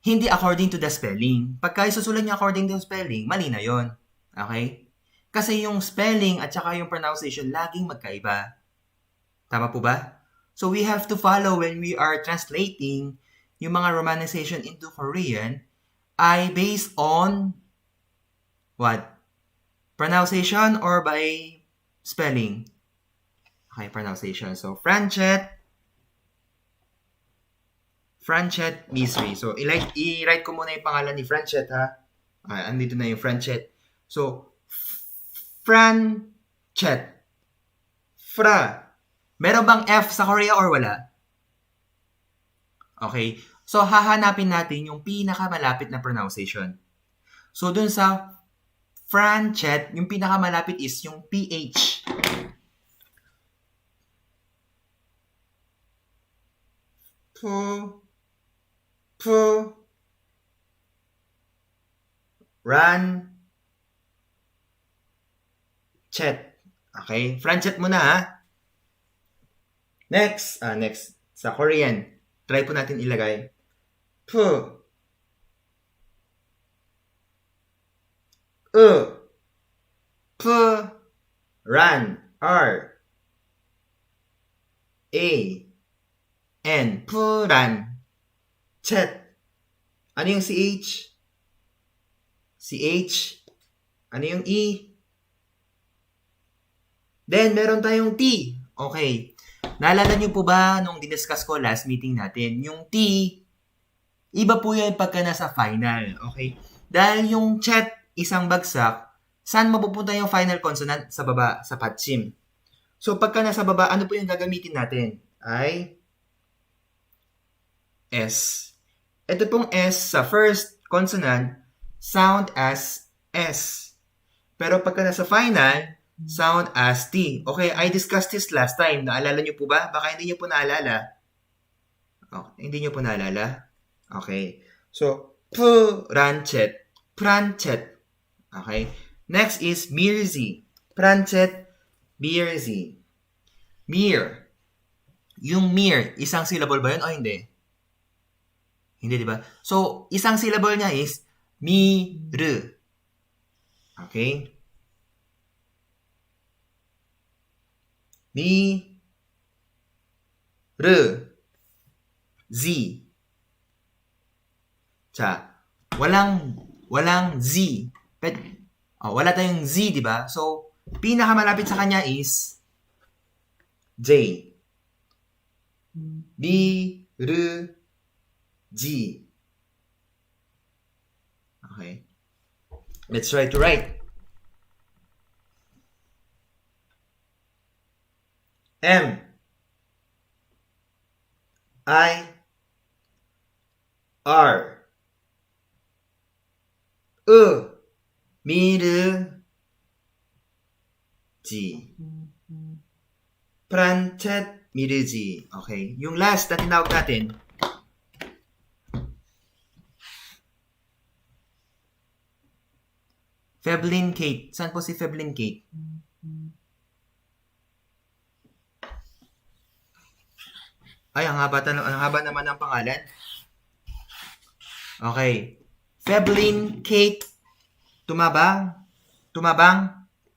hindi according to the spelling. Pagka isusulat niya according to the spelling, mali na yon. Okay? Kasi yung spelling at saka yung pronunciation laging magkaiba. Tama po ba? So we have to follow when we are translating yung mga romanization into Korean ay based on what? Pronunciation or by spelling? Okay, pronunciation. So, Franchet Misri. So, i-write ko muna yung pangalan ni Franchet, ha? Andito na yung Franchet. So, Franchet. Meron bang F sa Korea or wala? Okay. So, hahanapin natin yung pinakamalapit na pronunciation. So, dun sa Franchet, yung pinakamalapit is yung PH. Chet. Okay? Franchet muna ha. Next. Sa Korean. Try po natin ilagay. Ran. Puran. Chet. Ano yung CH? CH. Ano yung E? Then, meron tayong T. Okay. Naalala niyo po ba nung diniscuss ko last meeting natin, yung T, iba po yan pagka nasa final. Okay? Dahil yung chet, isang bagsak, saan mapupunta yung final consonant? Sa baba, sa patsim. So, pagka nasa baba, ano po yung gagamitin natin? Ay S. Ito pong S sa first consonant, sound as S. Pero pagka nasa final, sound as T. Okay, I discussed this last time. Naalala niyo po ba? Baka hindi niyo po naalala. Okay, hindi niyo po naalala? Okay. So, Pranchet. Okay. Next is Mirzi. Pranchet, Mirzi. Mir. Yung mir, isang syllable ba yun o hindi? Hindi, di ba? So, isang syllable niya is mir. Okay? Z. Walang Z. Wala tayong Z, di ba? So, Pinakamalapit sa kanya is J. B, R, G. Okay. Let's try to write. M, I, R, 미르지. 프란쳇 미르지. Okay. Yung last na tinawag natin, Feblin Kate. Saan po si Feblin Kate? Ay, ang haba naman ng pangalan. Okay. Feblin Kate. Tumabang?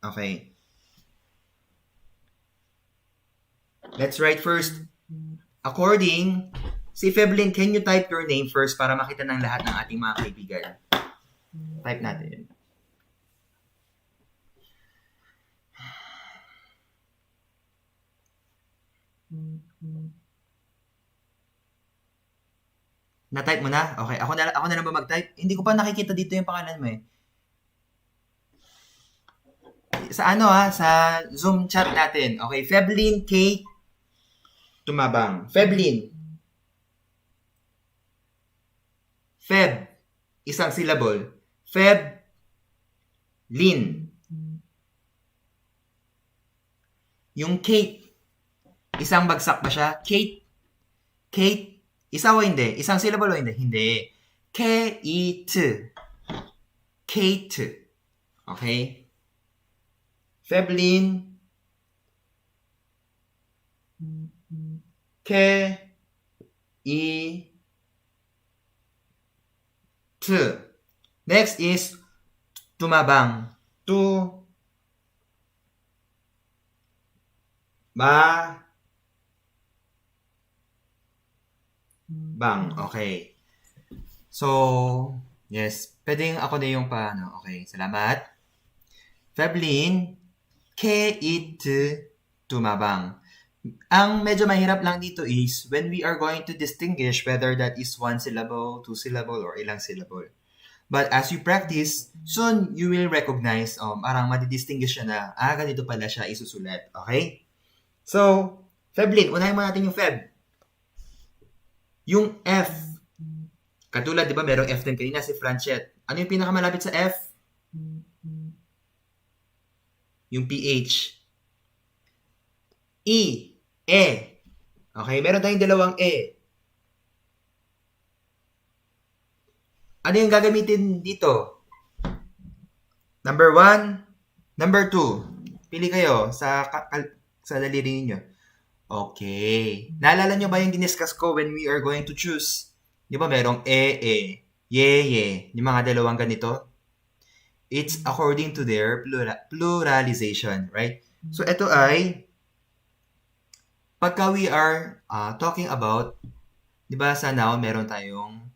Okay. Let's write first. According, si Feblin, can you type your name first para makita ng lahat ng ating mga kaibigan? Type natin. Na-type mo na? Okay. Ako na lang ba mag-type? Hindi ko pa nakikita dito yung pangalan mo eh. Sa sa Zoom chat natin. Okay. Feblin K. Tumabang. Feblin. Feb. Isang syllable. Feb. Lin. Yung Kate. Isang bagsak ba siya? Kate. Isa o hindi? Isang syllable o hindi? Hindi. Kate. Kate. Okay? Feblin. Next is tumabang. Bang. Okay. So, yes. Pwedeng ako na yung paano. Okay. Salamat. Feblin. Tumabang. Ang medyo mahirap lang dito is when we are going to distinguish whether that is one syllable, two syllable, or ilang syllable. But as you practice, soon you will recognize, parang madidistinguish siya na, ganito pala siya isusulat. Okay? So, Feblin, unahin mo natin yung Feb. Yung F. Katulad, di ba, merong F din kanina, si Franchette. Ano yung pinakamalapit sa F? Yung PH. E. Okay, meron tayong dalawang E. Ano yung gagamitin dito? Number 1, number 2. Pili kayo sa daliri ninyo. Okay. Naalala nyo ba yung diniscuss ko when we are going to choose? Di ba merong ye. Yung mga dalawang ganito? It's according to their pluralization, right? So, ito ay pagka we are talking about, di ba sa noun, meron tayong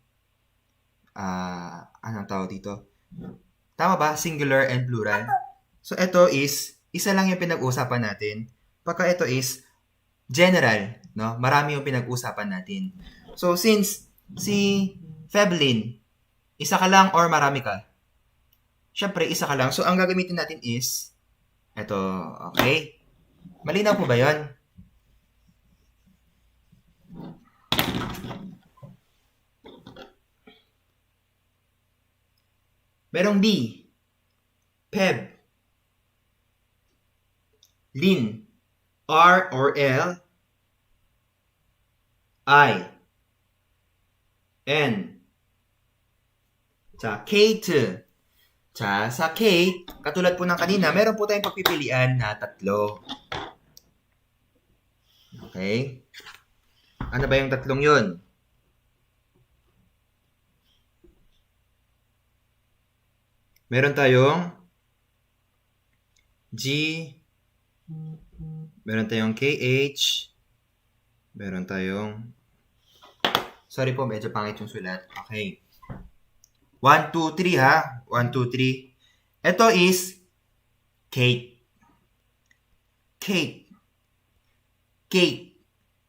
anong tawag dito? Tama ba? Singular and plural. So, ito is, isa lang yung pinag-usapan natin. Pagka ito is general, no? Marami yung pinag-usapan natin. So, since si Feblin, isa ka lang or marami ka? Siyempre, isa ka lang. So, ang gagamitin natin is, ito, okay? Malinaw po ba yun? Merong B, Peb, Lin, R or L, I, N, sa Kate. Sa Kate, katulad po ng kanina, meron po tayong pagpipilian na 3. Okay? Ano ba yung 3 yun? Meron tayong G, meron tayong KH, meron tayong, sorry po, medyo pangit yung sulat. Okay. 1, 2, 3 ha. 1, 2, 3. Ito is Kate. cake. Cake.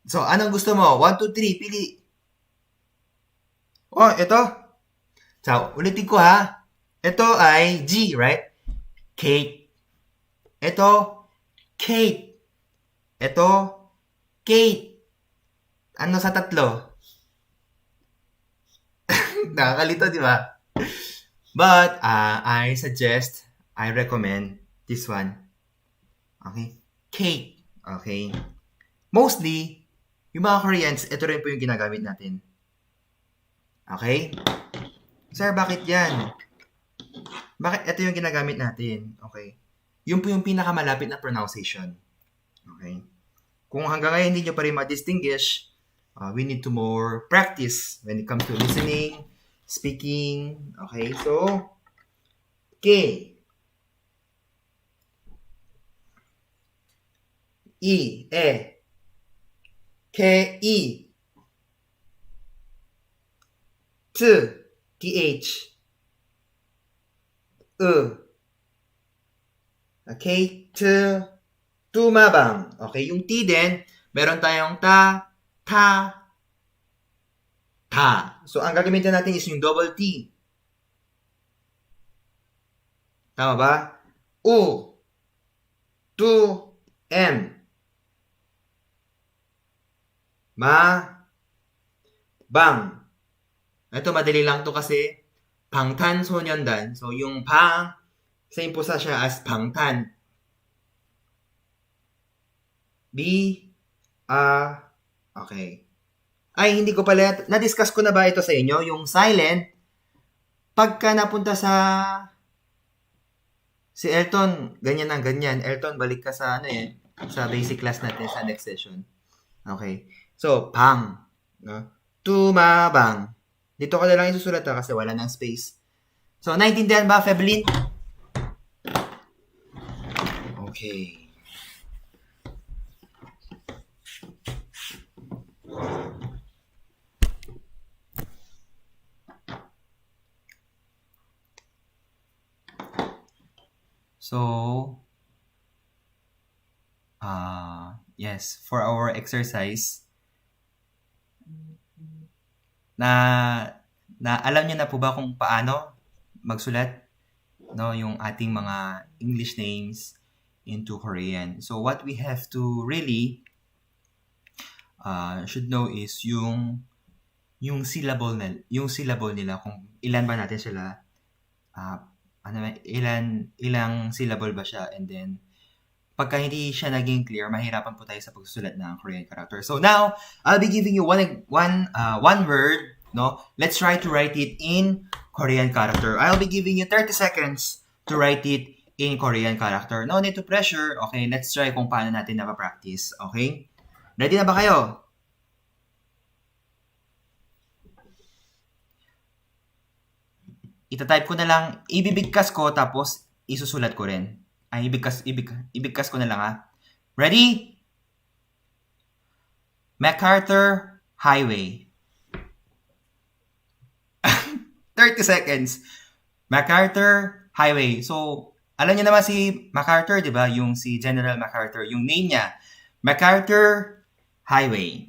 So, anong gusto mo? 1, 2, 3, pili. Oh, ito. So, ulitin ko ha. Ito ay G, right? Cake. Ito, cake. Ito, cake. Ano sa tatlo? Nakakalito, di ba? But, I recommend this one. Okay? Cake. Okay? Mostly, yung mga Koreans, ito rin po yung ginagamit natin. Okay? Sir, bakit yan? Bakit ito yung ginagamit natin? Okay? Yun po yung pinakamalapit na pronunciation. Okay? Kung hanggang ngayon hindi nyo pa rin ma-distinguish, we need to more practice when it comes to listening, speaking. Okay? So, K. E. E. K. E. T. TH. Okay? Tumabang. Okay? Yung T din, meron tayong ta. So, ang gagamitin natin is yung double T. Tama ba? U. Tu. M. Bang. Ito, madali lang to kasi 방탄소년단. So, yung pang, same po sa siya as 방탄. Okay. Ay, hindi ko pala, na-discuss ko na ba ito sa inyo? Yung silent, pagka napunta sa si Elton, ganyan na, ganyan. Elton, balik ka sa sa basic class natin sa next session. Okay. So, bang. No? Tumabang. Dito ko na lang isusulat kasi wala nang space. So, naintindihan ba, Febelin? Okay. So, yes, for our exercise, na alam niyo na po ba kung paano magsulat yung ating mga English names into Korean. So what we have to really should know is yung syllable nila, kung ilan ba natin sila, ilang syllable ba siya, and then pagka hindi siya naging clear, mahirapan po tayo sa pagsusulat ng Korean character. So now, I'll be giving you one word, no? Let's try to write it in Korean character. I'll be giving you 30 seconds to write it in Korean character. No need to pressure. Okay, let's try kung paano natin napapractice. Okay? Ready na ba kayo? Itatype ko na lang, ibibigkas ko, tapos isusulat ko rin. Ay, ibigkas ko na lang ha. Ready? MacArthur Highway. 30 seconds. MacArthur Highway. So, alam niyo naman si MacArthur, di ba? Yung si General MacArthur, yung name niya. MacArthur Highway.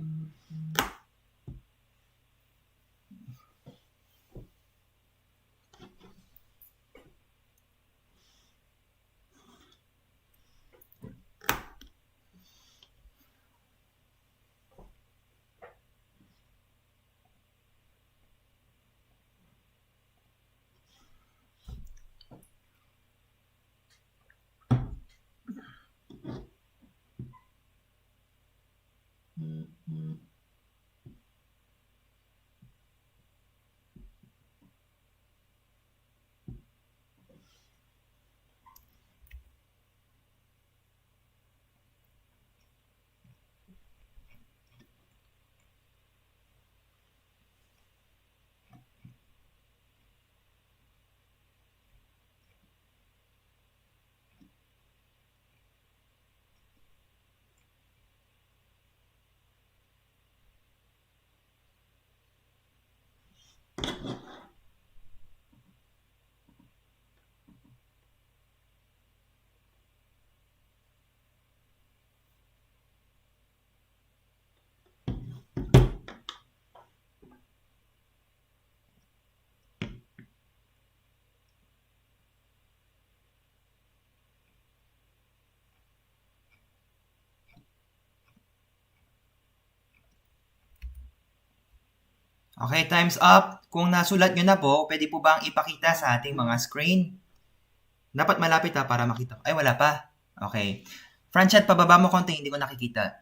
Okay, time's up. Kung nasulat nyo na po, pwede po bang ipakita sa ating mga screen? Dapat malapit para makita. Ay, wala pa. Okay. Franchet, pababa mo konti, hindi ko nakikita.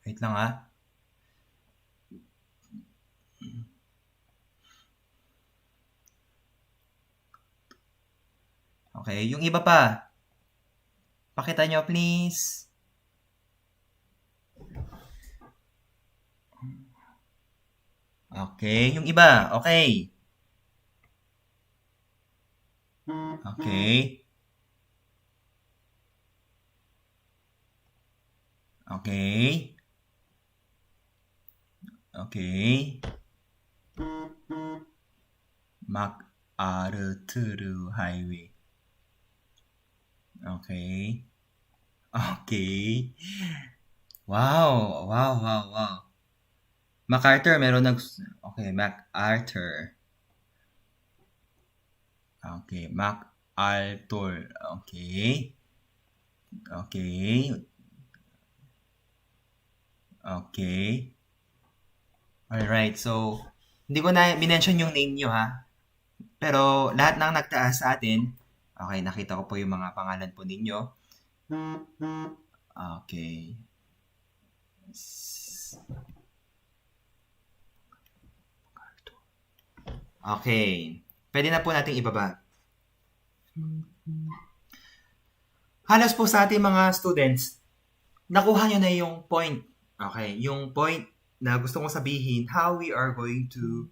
Wait lang Okay, yung iba pa. Pakita nyo, please. Okay, yung iba. Okay. Okay. Okay. Okay. MacArthur Highway. Okay. Okay. Wow. MacArthur, Okay, MacArthur. Okay, MacArthur. Okay. Okay. Okay. Alright, so, hindi ko na minention yung name nyo Pero, lahat ng nagtaas sa atin, okay, nakita ko po yung mga pangalan po ninyo. Okay. Okay. Pwede na po nating ibaba. Halos po sa ating mga students, nakuha nyo na yung point. Okay, yung point na gusto kong sabihin, how we are going to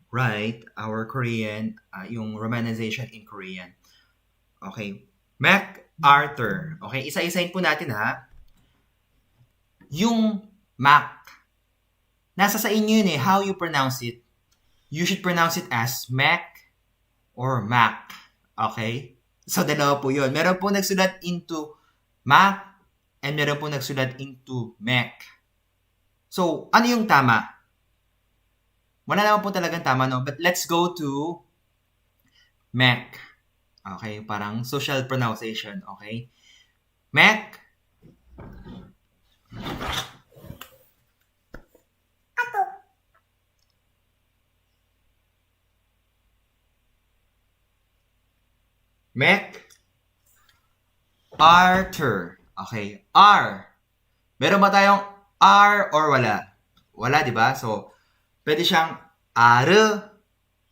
write our Korean, yung romanization in Korean. Okay, MacArthur. Okay, isa-isahin po natin Yung Mac, nasa sa inyo yun how you pronounce it. You should pronounce it as Mac or Mac. Okay? So, dalawa po yun. Meron po nagsulat into Mac and meron po nagsulat into Mac. So, ano yung tama? Wala naman po talagang tama, no? But let's go to Mac. Okay? Parang social pronunciation. Okay? Mac. Mac. Arthur. Okay. R. Meron ba tayong R or wala? Wala, di ba? So, pwede siyang R.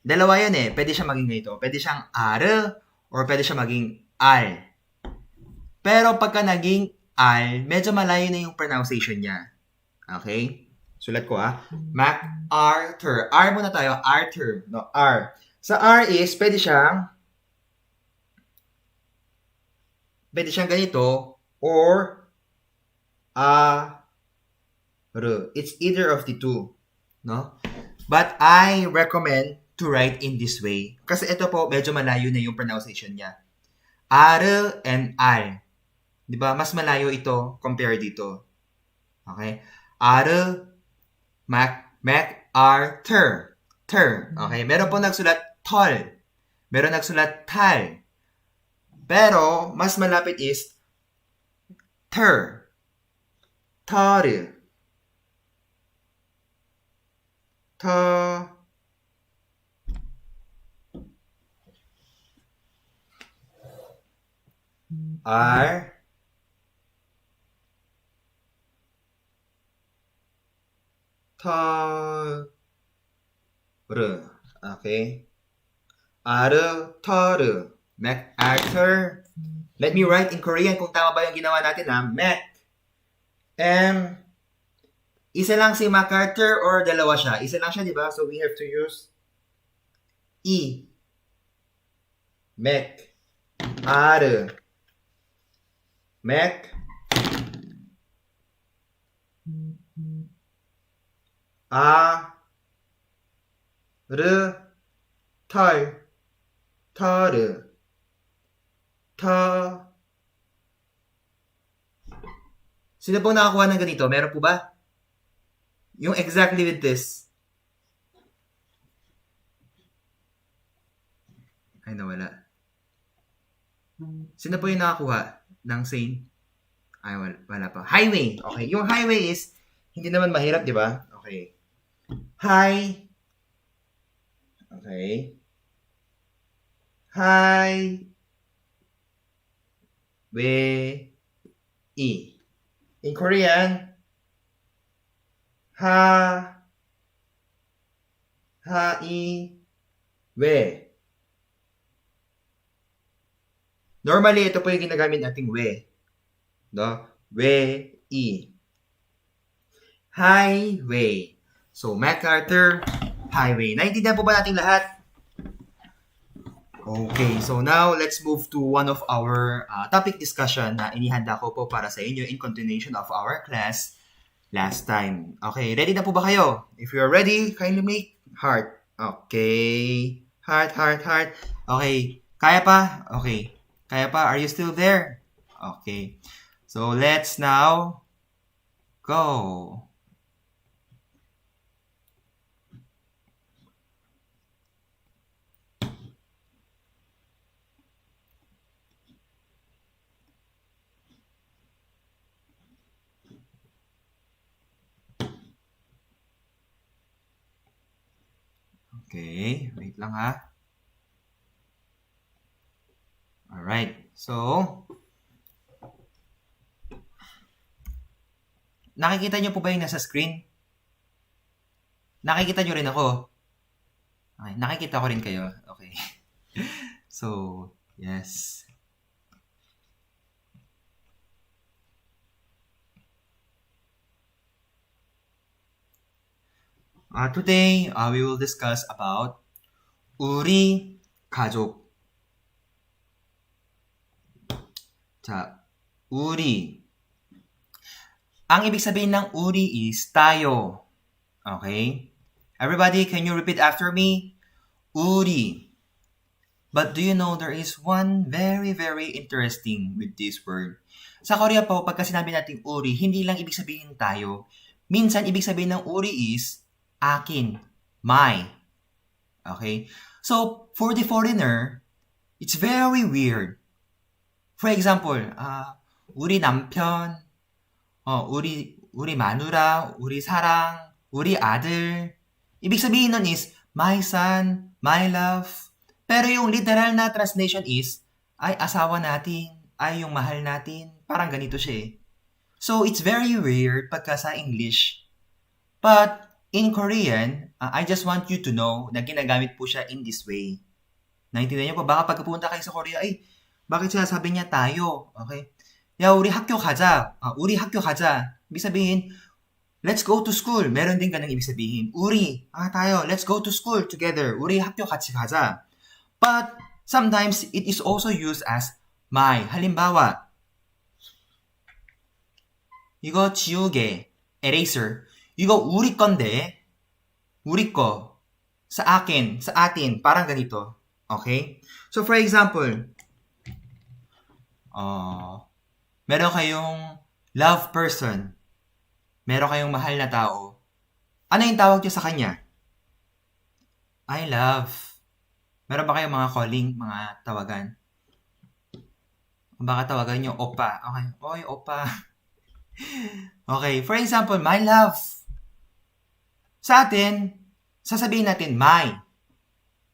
Dalawa yan Pwede siyang maging ganito. Pwede siyang R or pwede siyang maging R. Pero pagka naging R, medyo malayo na yung pronunciation niya. Okay? Sulat ko MacArthur. R muna tayo. Arthur. No, R. Sa R is, pwede siyang ganito or it's either of the two, no? But I recommend to write in this way kasi ito po medyo malayo na yung pronunciation niya. R and I. 'Di ba? Mas malayo ito compare dito. Okay? R MacArthur. Okay? Meron po nagsulat tall. Meron nagsulat tal. Pero, mas malapit is ter. Tar. Ta. R. Ta. R. Okay? R. Tar. MacArthur. Let me write in Korean kung tama ba yung ginawa natin Mac. Isa lang si MacArthur or dalawa siya? Isa lang siya, di ba? So we have to use E. Mac. R. Mac. A. R. Tar. Tar. Ta. Sino po nakakuha ng ganito? Meron po ba? Yung exactly with this. Ay, nawala. Sino po yung nakakuha ng same? Ay, wala pa. Highway. Okay. Yung highway is, hindi naman mahirap, di ba? Okay. Hi. Okay. Hi. We. I. In Korean, ha. Ha. I. We. Normally, ito po yung ginagamit nating we. No? We. I. Highway. So, MacArthur, highway. Naintindihan po ba nating lahat? Okay, so now let's move to one of our topic discussion na inihanda ko po para sa inyo in continuation of our class last time. Okay, ready na po ba kayo? If you are ready, kindly make heart. Okay. Heart, heart, heart. Okay. Kaya pa? Okay. Kaya pa? Are you still there? Okay. So, let's now go. Okay, wait lang ha. Alright, so, nakikita nyo po ba yung nasa screen? Nakikita nyo rin ako? Okay, nakikita ko rin kayo. Okay. So, yes. Today, we will discuss about 우리 가족. 자, 우리. Ang ibig sabihin ng 우리 is tayo. Okay? Everybody, can you repeat after me? 우리. But do you know there is one very, very interesting with this word? Sa Korea po, pagka sinabi natin uri, hindi lang ibig sabihin tayo. Minsan, ibig sabihin ng uri is akin, my. Okay? So, for the foreigner, it's very weird. For example, 우리 남편, 우리 마누라, 우리 사랑, 우리 아들. Ibig sabihin nun is, my son, my love. Pero yung literal na translation is, ay asawa natin, ay yung mahal natin. Parang ganito siya eh. So, it's very weird pagka sa English. But, in Korean, I just want you to know na ginagamit po siya in this way. Naintindihan niyo po? Baka pagkapunta kayo sa Korea, ay, bakit siya sabi niya tayo? Okay? Ya, 우리 학교 가자. 우리 학교 가자. Ibig sabihin, let's go to school. Meron din ganang ibig sabihin. 우리, tayo, let's go to school together. 우리 학교 같이 가자. But sometimes it is also used as my. 하림바와, 이거 지우개, eraser. 이거 우리 건데, 우리 거, sa akin, sa atin, parang ganito. Okay? So for example, meron kayong love person. Meron kayong mahal na tao. Ano yung tawag niyo sa kanya? I love. Meron ba kayong mga calling, mga tawagan? Baka tawagan niyo, opa. Okay. Oy, opa. Okay. For example, my love. Sa atin, sasabihin natin, my.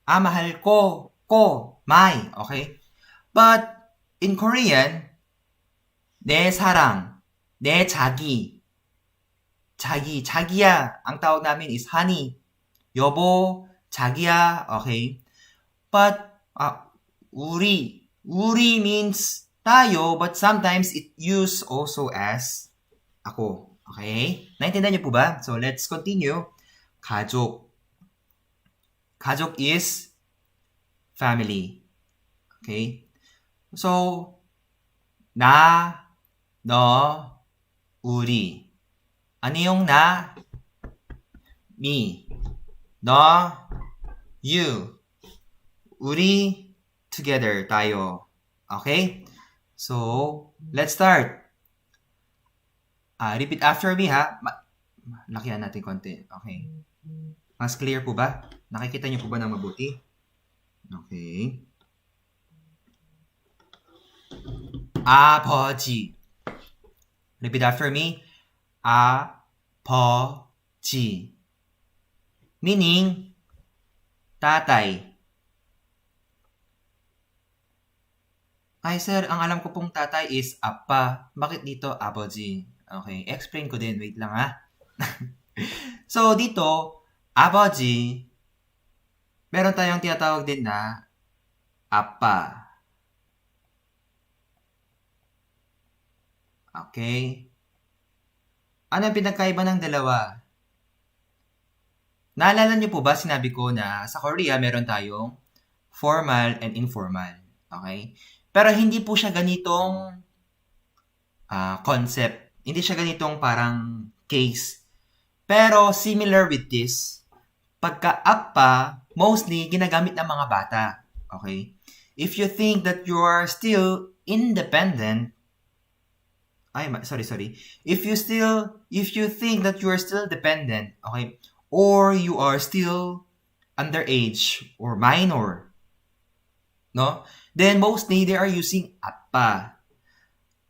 Mahal ko. Ko. My. Okay? But, in Korean, 내 사랑. 내 자기. 자기야. Ang tawag namin is honey. 여보, 자기야. Okay? But, 우리 means tayo, but sometimes it used also as ako. Okay? Naintindihan niyo po ba? So, let's continue. 가족. 가족 is family. Okay? So, 나, 너, 우리. Ano yung na? Me. 너, you. 우리, together, tayo. Okay? So, let's start. Repeat after me, ha? Lakihan natin konti. Okay. Mas clear po ba? Nakikita niyo po ba ng mabuti? Okay. 아버지. Repeat after me. 아버지. Meaning, tatay. Ay, sir, ang alam ko pong tatay is apa. Bakit dito abaji? Okay, explain ko din. Wait lang, ha? So, dito, abaji, meron tayong tinatawag din na apa. Okay? Ano ang pinagkaiba ng dalawa? Naalala niyo po ba, sinabi ko na sa Korea meron tayong formal and informal. Okay? Pero hindi po siya ganitong concept. Hindi siya ganitong parang case. Pero similar with this, pagka-up pa, mostly ginagamit ng mga bata. Okay? If you think that you are still independent, sorry. If you think that you are still dependent, okay, or you are still underage or minor, no? Then mostly they are using appa.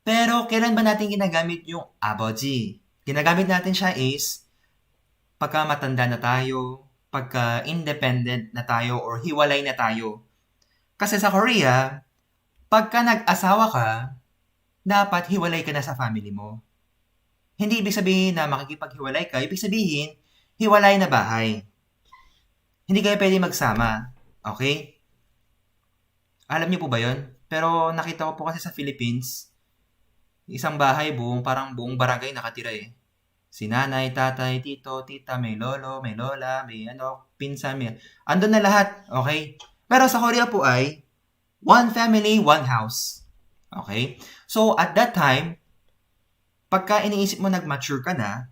Pero kailan ba natin ginagamit yung abaji? Ginagamit natin siya is pagka matanda na tayo, pagka independent na tayo or hiwalay na tayo. Kasi sa Korea, pagka nag-asawa ka, dapat hiwalay ka na sa family mo. Hindi ibig sabihin na makikipaghiwalay ka, ibig sabihin, hiwalay na bahay. Hindi kayo pwede magsama. Okay? Alam niyo po ba yon? Pero nakita ko po kasi sa Philippines, isang bahay parang buong barangay nakatira eh. Si nanay, tatay, tito, tita, may lolo, may lola, may pinsan, andun na lahat. Okay? Pero sa Korea po ay, one family, one house. Okay? So, at that time, pagka iniisip mo nag-mature ka na,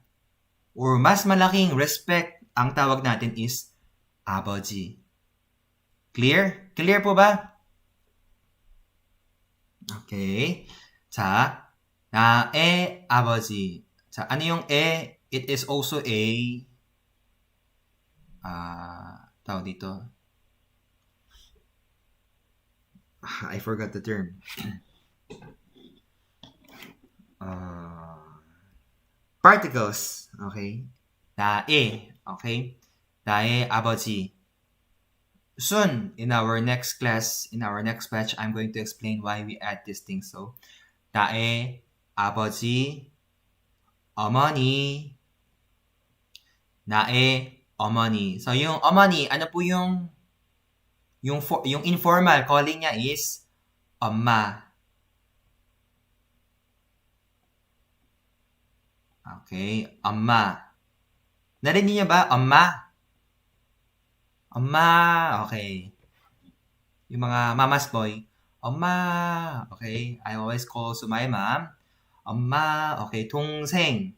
or mas malaking respect, ang tawag natin is abaji. Clear? Clear po ba? Okay. 자, 나의 아버지. 자, ano yung It is also a, tawag dito. I forgot the term. Particles. Okay. 나의. Okay. 나의 아버지. Soon, in our next class, in our next batch, I'm going to explain why we add these things. So, 나의 아버지, 어머니, 나의 어머니. So, yung 어머니, ano po yung informal calling niya is 엄마. Okay, 엄마. Narinig niyo ba? 엄마? 엄마, okay. Yung mga mama's boy, 엄마, okay. I always call to my mom, 엄마, okay. 동생,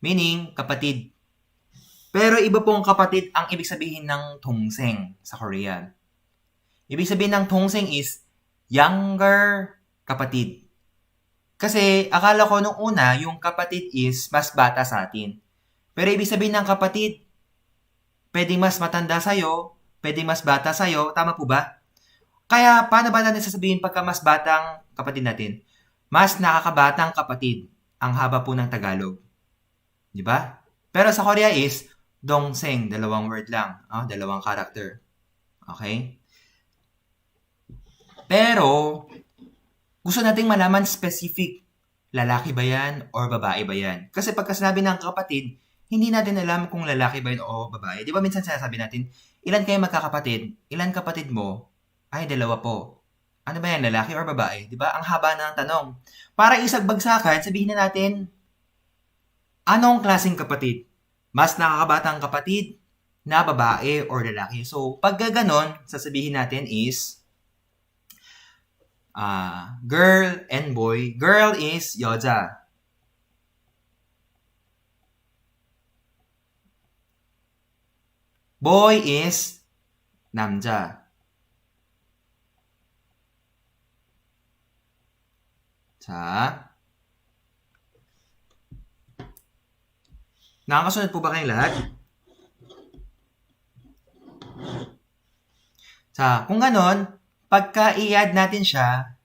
meaning kapatid. Pero iba pong kapatid ang ibig sabihin ng 동생 sa Korean. Ibig sabihin ng 동생 is younger kapatid. Kasi akala ko nung una, yung kapatid is mas bata sa atin. Pero ibig sabihin ng kapatid, pwedeng mas matanda sa'yo, pwedeng mas bata sa'yo, tama po ba? Kaya paano ba natin sasabihin pagka mas batang kapatid natin? Mas nakakabatang kapatid ang haba po ng Tagalog. Di ba? Pero sa Korea is 동생, dalawang word lang, dalawang character. Okay? Pero gusto nating malaman specific, lalaki ba yan or babae ba yan? Kasi pagka sinabi ng kapatid, hindi natin alam kung lalaki ba yan o babae. Di ba minsan sinasabi natin, ilan kayo magkakapatid? Ilan kapatid mo? Ay, dalawa po. Ano ba yan, lalaki or babae? Di ba? Ang haba ng tanong. Para isagbagsakan, sabihin na natin, anong klaseng kapatid? Mas nakakabatang kapatid na babae or lalaki. So, pag ganon, sasabihin natin is, girl and boy. Girl is 여자. Boy is 남자. 자. Nakakasunod po ba kayong lahat? 자, Kung ganon, pagka i-add natin siya,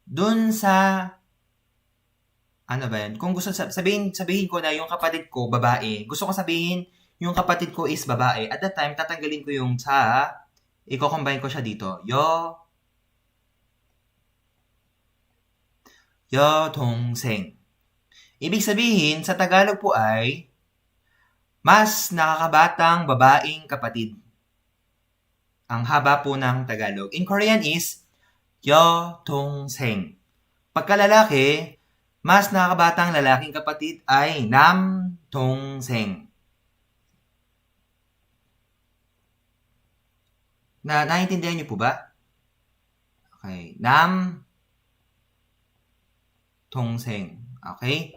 dun sa, ano ba yan? Kung gusto sabihin ko na yung kapatid ko, babae. Gusto ko sabihin, yung kapatid ko is babae. At that time, tatanggalin ko yung cha, i-combine ko siya dito. 동생. Ibig sabihin, sa Tagalog po ay, mas nakakabatang babaeng kapatid. Ang haba po ng Tagalog. In Korean is, 동생. Pagkalalaki, mas nakakabatang lalaking kapatid ay 남동생. Naiintindihan niyo po ba? Okay. 남동생. Okay?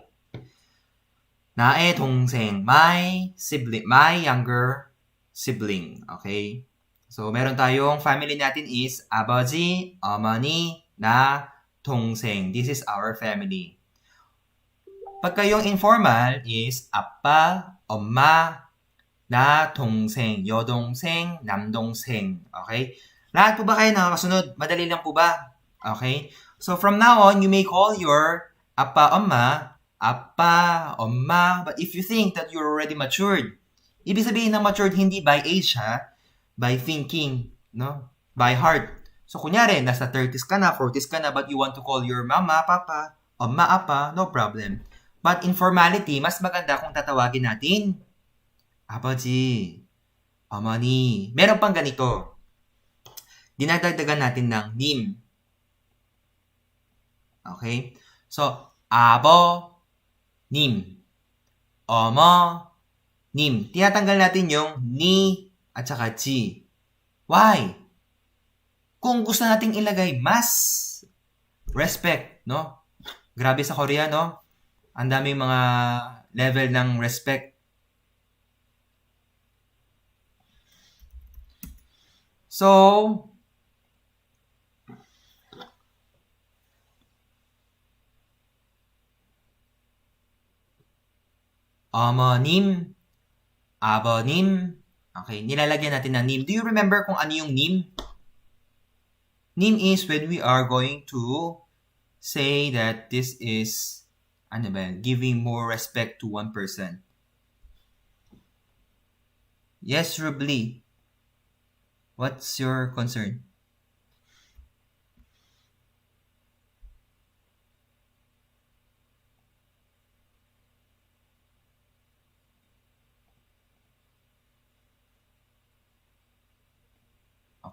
나의 동생. My sibling. My younger sibling. Okay? So, meron tayong family natin is 아버지, 어머니, 나, 동생. This is our family. Pagka yung informal is 아빠, 엄마, 나, 동생, 여동생, 남동생. Okay? Lahat po ba kayo nakakasunod? Madali lang po ba? Okay? So, from now on, you may call your 아빠, 엄마. But if you think that you're already matured, ibig sabihin ng matured hindi by age ha, by thinking, no? By heart. So, kunyari, nasa 30s ka na, 40s ka na, but you want to call your mama, papa, 엄마, 아빠, no problem. But in formality, mas maganda kung tatawagin natin 아버지, 어머니. Meron pang ganito. Dinadagdagan natin ng 님. Okay? So, 아버님, 어머님. Tinatanggal natin yung ni at saka ji. Why? Kung gusto nating ilagay mas respect, no? Grabe sa Korea, no? Ang daming mga level ng respect. So, 어머님, 아버님. Okay, nilalagyan natin ng 님. Do you remember kung ano yung 님? 님 is when we are going to say that this is, ano ba, giving more respect to one person. Yes, Rubli. What's your concern?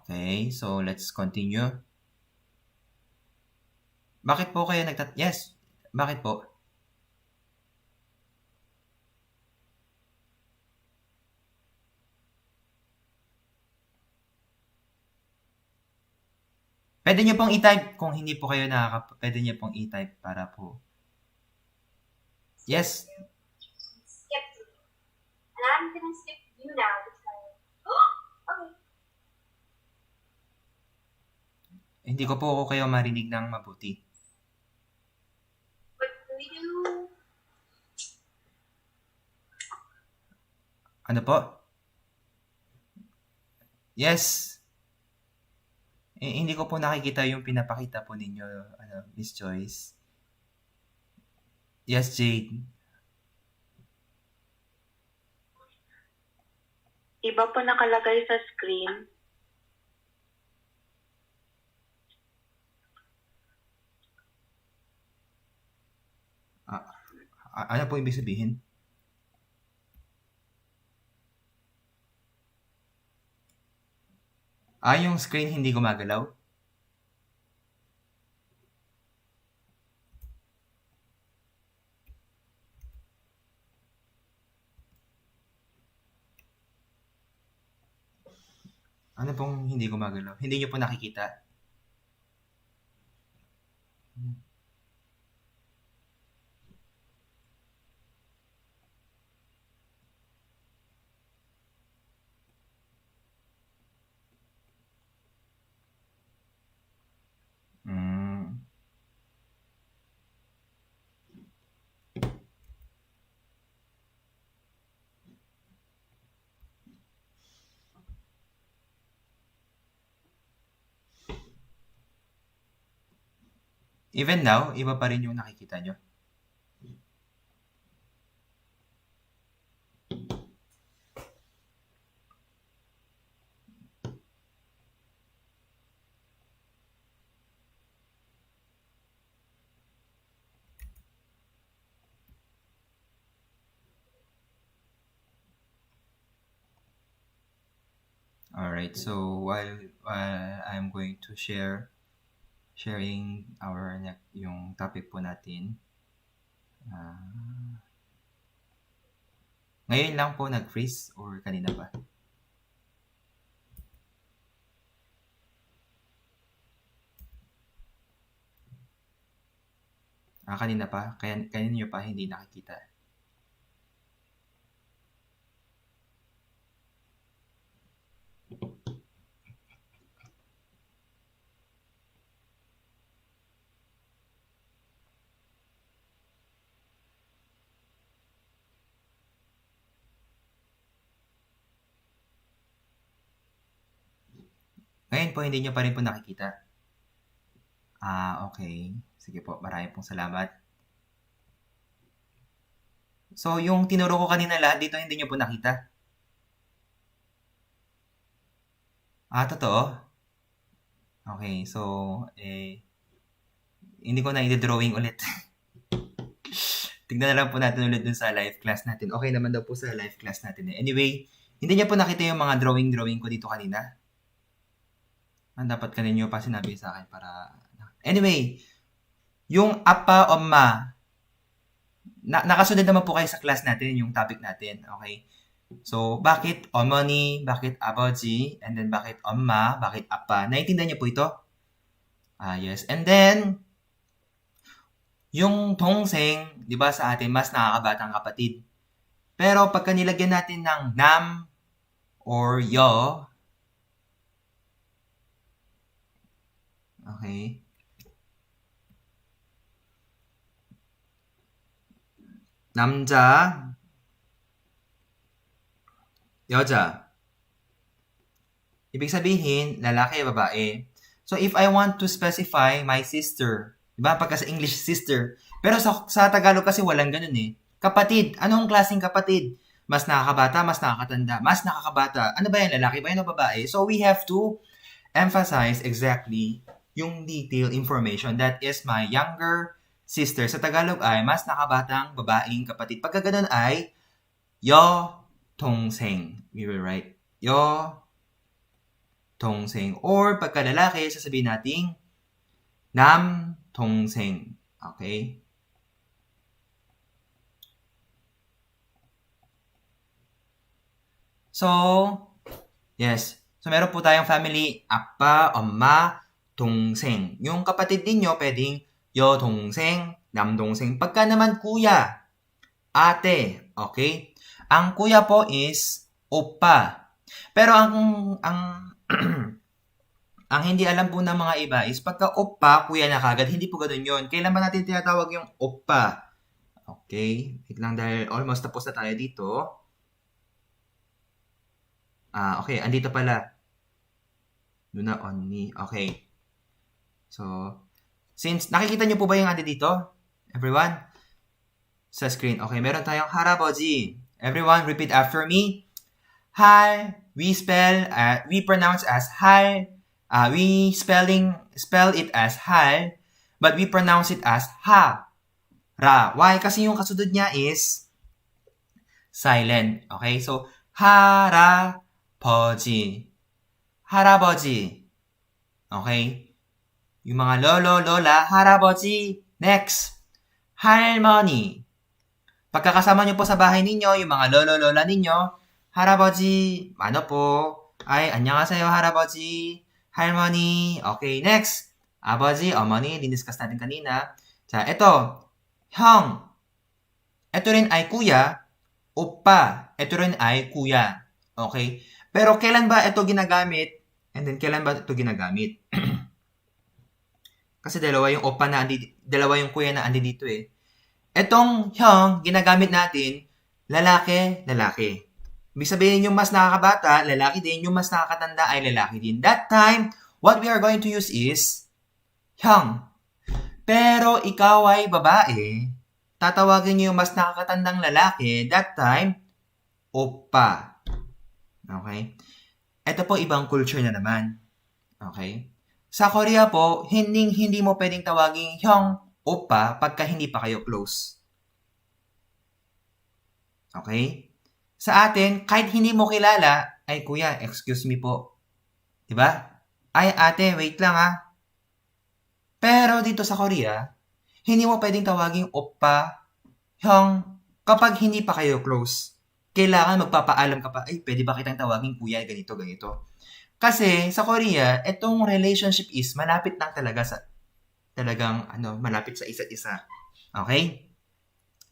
Okay, so let's continue. Bakit po kayo Yes, bakit po? Pwede nyo pong i-type kung hindi po kayo pwede nyo pong i-type para po. Yes. Skip. And I'm gonna skip you now because okay. Hindi ko po kayo marinig ng mabuti. What do we do? Ano po? Yes. Hindi ko po nakikita yung pinapakita po ninyo, Miss Joyce. Yes, Jade. Iba po nakalagay sa screen. Ano po ibig sabihin? Yung screen hindi gumagalaw? Ano pong hindi gumagalaw? Hindi nyo po nakikita? Even now, iba pa rin yung nakikita nyo. Alright, so while I'm going to sharing yung topic po natin. Ngayon lang po nag-freeze or kanina pa? Kanina pa? Kanina nyo pa hindi nakikita. Ngayon po, hindi nyo pa rin po nakikita. Okay. Sige po, maraming pong salamat. So, yung tinuro ko kanina lahat dito, hindi nyo po nakita? Totoo? Okay, so, hindi ko na i-drawing ulit. Tignan na lang po natin ulit dun sa live class natin. Okay naman daw po sa live class natin. Anyway, hindi niya po nakita yung mga drawing ko dito kanina. Dapat kanina pa sinabi sa akin para... Anyway, yung apa, omma, nakasunod naman po kayo sa class natin, yung topic natin. Okay? So, bakit 어머니, bakit 아버지, and then bakit 엄마, bakit 아빠. Naintindihan niyo po ito? Yes. And then, yung 동생, di ba sa atin, mas nakakabatang kapatid. Pero pagka nilagyan natin ng nam or yo, okay, 남자, 여자. Ibig sabihin, lalaki, babae. So, if I want to specify my sister, diba? Pagka sa English, sister. Pero sa Tagalog kasi walang ganun eh. Kapatid. Anong klaseng kapatid? Mas nakakabata, mas nakakatanda. Mas nakakabata. Ano ba yan? Lalaki ba yan o babae? So, we have to emphasize exactly yung detailed information. That is my younger sister. Sa Tagalog ay mas nakabatang babaeng kapatid. Pagka ganun ay yo 동생. We will write yo 동생. Or pagka lalaki, sasabihin natin 남 동생. Okay? So, yes. So, meron po tayong family, 아빠, 엄마, 동생. Yung kapatid ninyo, pwedeng 여동생, 남동생. Pagka naman kuya, ate. Okay? Ang kuya po is opa. Pero ang ang hindi alam po ng mga iba is pagka opa, kuya na kagad, hindi po ganun yun. Kailan ba natin tinatawag yung opa? Okay. Wait lang dahil almost tapos na tayo dito. Okay. Andito pala. Luna only. Okay. So, since nakikita nyo po ba yung andi dito? Everyone? Sa screen. Okay. Meron tayong 할아버지. Everyone, repeat after me. Hal, we pronounce as hal. We spell it as hal, but we pronounce it as ha, ra. Why? Kasi yung kasunod niya is silent. Okay? So, 할아버지. 할아버지. Okay? Yung mga lolo, lola, 할아버지. Next. 할머니. Pagkakasama nyo po sa bahay ninyo, yung mga lolo, lola ninyo, 할아버지, ano po? Ay, 안녕하세요, 할아버지, 할머니. Okay, next. 아버지, 어머니, diniscuss natin kanina. 자, ito, 형. Ito rin ay kuya. 오빠. Ito rin ay kuya. Okay? Pero kailan ba ito ginagamit? And then, kailan ba ito ginagamit? Kasi dalawa yung opa na dalawa yung kuya na andi dito eh. Etong 형, ginagamit natin, lalaki, lalaki. Ibig sabihin yung mas nakakabata, lalaki din. Yung mas nakakatanda ay lalaki din. That time, what we are going to use is 형. Pero ikaw ay babae, tatawagin niyo yung mas nakakatandang lalaki, that time, oppa. Okay? Ito po ibang culture na naman. Okay? Sa Korea po, hindi mo pwedeng tawagin hyong oppa pagka hindi pa kayo close. Okay? Sa atin, kahit hindi mo kilala, ay kuya, excuse me po. Diba? Ay ate, wait lang ha. Pero dito sa Korea, hindi mo pwedeng tawagin oppa, hyong, kapag hindi pa kayo close. Kailangan magpapaalam ka pa, ay, pwede ba kitang tawagin kuya, ganito, ganito. Kasi sa Korea, itong relationship is malapit lang talaga sa, malapit sa isa't isa. Okay?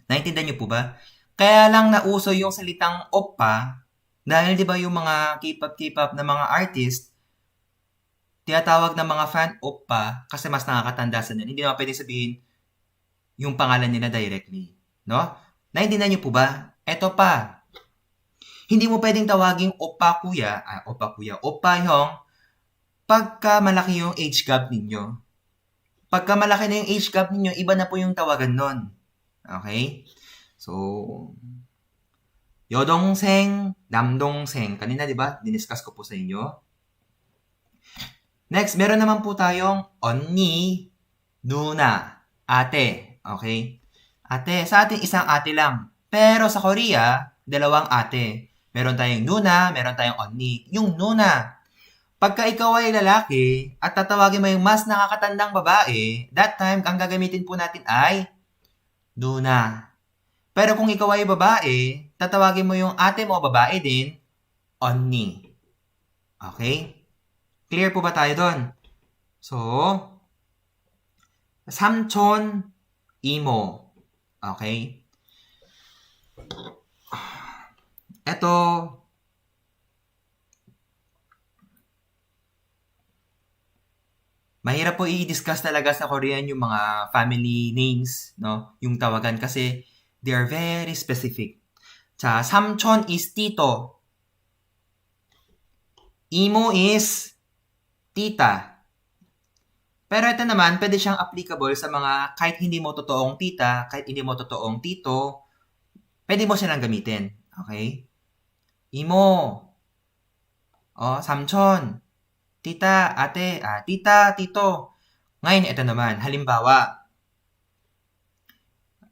Naintindihan niyo po ba? Kaya lang nauso yung salitang oppa, dahil di ba yung mga K-pop na mga artist, tinatawag ng mga fan oppa kasi mas nakakatanda sa nila. Hindi naman pwedeng sabihin yung pangalan nila directly. No? Naintindihan niyo po ba? Eto pa. Hindi mo pwedeng tawaging oppa oppa hyong, pagka malaki yung age gap ninyo. Pagka malaki na yung age gap ninyo, iba na po yung tawagan nun. Okay? So, 여동생, 남동생. Kanina, di ba? Diniscuss ko po sa inyo. Next, meron naman po tayong 언니, 누나, ate. Okay? Ate, sa atin isang ate lang. Pero sa Korea, dalawang ate. Meron tayong 누나, meron tayong 언니. Yung 누나, pagka ikaw ay lalaki at tatawagin mo yung mas nakakatandang babae, that time, ang gagamitin po natin ay 누나. Pero kung ikaw ay babae, tatawagin mo yung ate mo babae din, 언니. Okay? Clear po ba tayo doon? So, 삼촌, 이모. Okay? Ito, mahirap po i-discuss talaga sa Korean yung mga family names, no? Yung tawagan kasi they are very specific. 자, 삼촌 is tito. 이모 is tita. Pero ito naman, pwede siyang applicable sa mga kahit hindi mo totoong tita, kahit hindi mo totoong tito, pwede mo silang gamitin. Okay? 이모, 삼촌, tita, ate, tita, tito. Ngayon, ito naman, halimbawa,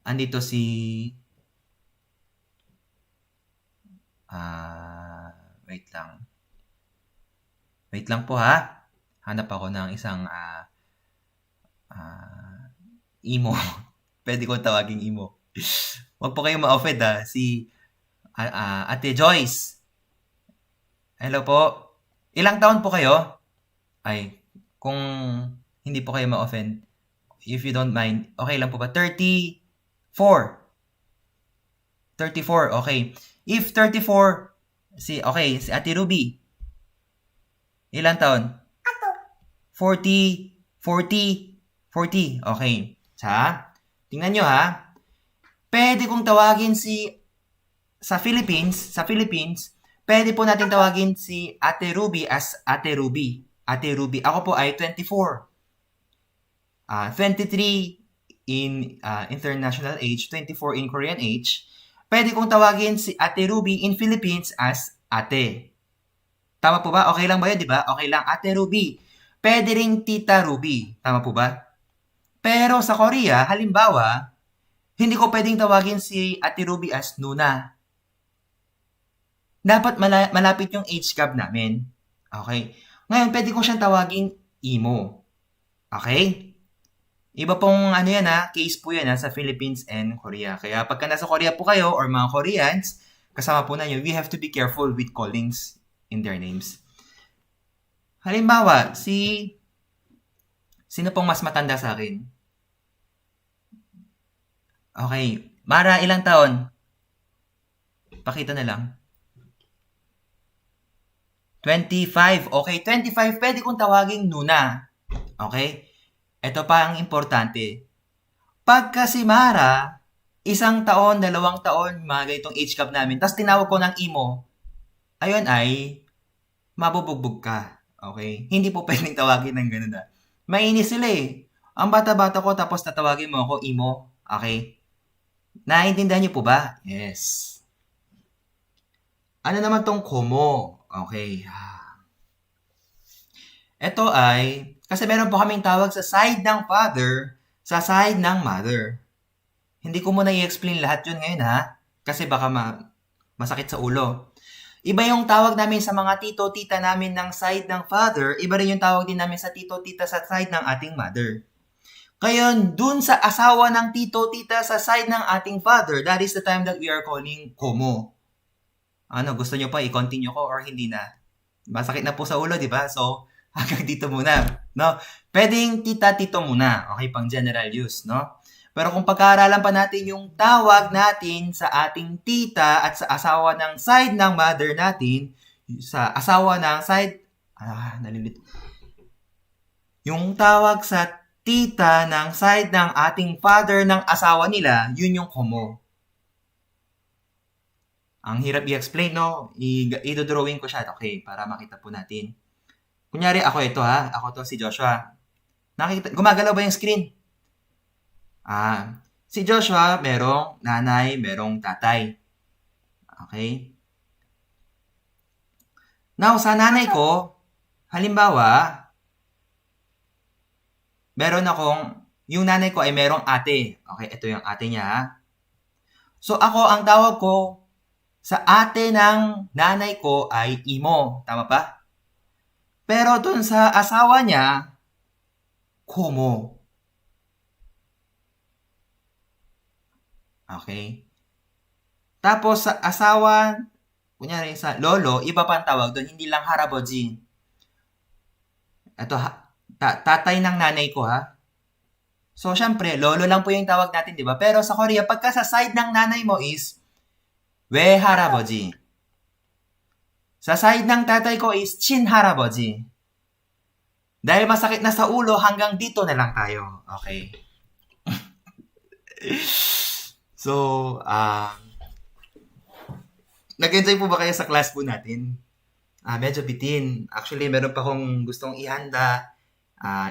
andito si, wait lang. Wait lang po ha. Hanap ako ng isang imo. Pwede ko tawaging imo. Huwag po kayong ma-offend ha. Si Ate Joyce. Hello po. Ilang taon po kayo? Ay, kung hindi po kayo ma-offend, if you don't mind, okay lang po ba? 34. 34, okay. If 34, si Ate Ruby. Ilang taon? 40. Okay. Tingnan nyo ha. Pwede kong tawagin sa Philippines, pwede po natin tawagin si Ate Ruby as Ate Ruby. Ate Ruby. Ako po ay 24. 23 in international age, 24 in Korean age. Pwede kong tawagin si Ate Ruby in Philippines as Ate. Tama po ba? Okay lang ba yun, di ba? Okay lang, Ate Ruby. Pwede ring Tita Ruby. Tama po ba? Pero sa Korea, halimbawa, hindi ko pwedeng tawagin si Ate Ruby as Nuna. Dapat malapit yung age gap namin. Okay? Ngayon, pwede ko siyang tawagin Imo. Okay? Iba pong case po yan sa Philippines and Korea. Kaya pagka nasa Korea po kayo or mga Koreans, kasama po na nyo, we have to be careful with callings in their names. Halimbawa, sino pong mas matanda sa akin? Okay. Mara, ilang taon? Pakita na lang. 25. Okay, 25. Pwede kong tawaging Nuna. Okay? Ito pa ang importante. Pagka si Mara, 1 taon, 2 taon, mga ganitong age gap namin, tapos tinawag ko ng Imo, ayun ay, mabubugbog ka. Okay? Hindi po pwedeng tawagin ng ganun na. Mainis sila eh. Ang bata-bata ko tapos tatawagin mo ako imo. Okay? Naiintindihan niyo po ba? Yes. Ano naman tong komo? Okay. Ito ay, kasi meron po kaming tawag sa side ng father, sa side ng mother. Hindi ko muna i-explain lahat yun ngayon ha, kasi baka masakit sa ulo. Iba yung tawag namin sa mga tito-tita namin ng side ng father, iba rin yung tawag din namin sa tito-tita sa side ng ating mother. Ngayon, dun sa asawa ng tito-tita sa side ng ating father, that is the time that we are calling komo. Ano, gusto nyo pa i-continue ko or hindi na? Masakit na po sa ulo, di ba? So, hanggang dito muna, no? Pwedeng tita-tito muna, okay, pang general use, no? Pero kung pagkaaralan pa natin yung tawag natin sa ating tita at sa asawa ng side ng mother natin, sa asawa ng side, nalilito. Yung tawag sa tita ng side ng ating father ng asawa nila, yun yung komo. Ang hirap i-explain, no? I-drawing ko siya, okay, para makita po natin. Kunyari, ako ito ha. Ako to si Joshua. Gumagalaw ba yung screen? Si Joshua, merong nanay, merong tatay. Okay? Now, sa nanay ko, halimbawa, meron akong, yung nanay ko ay merong ate. Okay, ito yung ate niya ha. So, ako, ang tawag ko sa ate ng nanay ko ay imo. Tama pa? Pero dun sa asawa niya, komo. Okay? Tapos sa asawa, kunyari sa lolo, iba pa ang tawag doon, hindi lang haraboji. Ito, tatay ng nanay ko ha. So, syempre, lolo lang po yung tawag natin, di ba? Pero sa Korea, pagka sa side ng nanay mo is, we haraboji. Sa side ng tatay ko is chin haraboji. Dahil masakit na sa ulo, hanggang dito na lang tayo. Okay. So, nag-enjoy po ba kayo sa class po natin? Medyo bitin. Actually, meron pa akong gustong ihanda,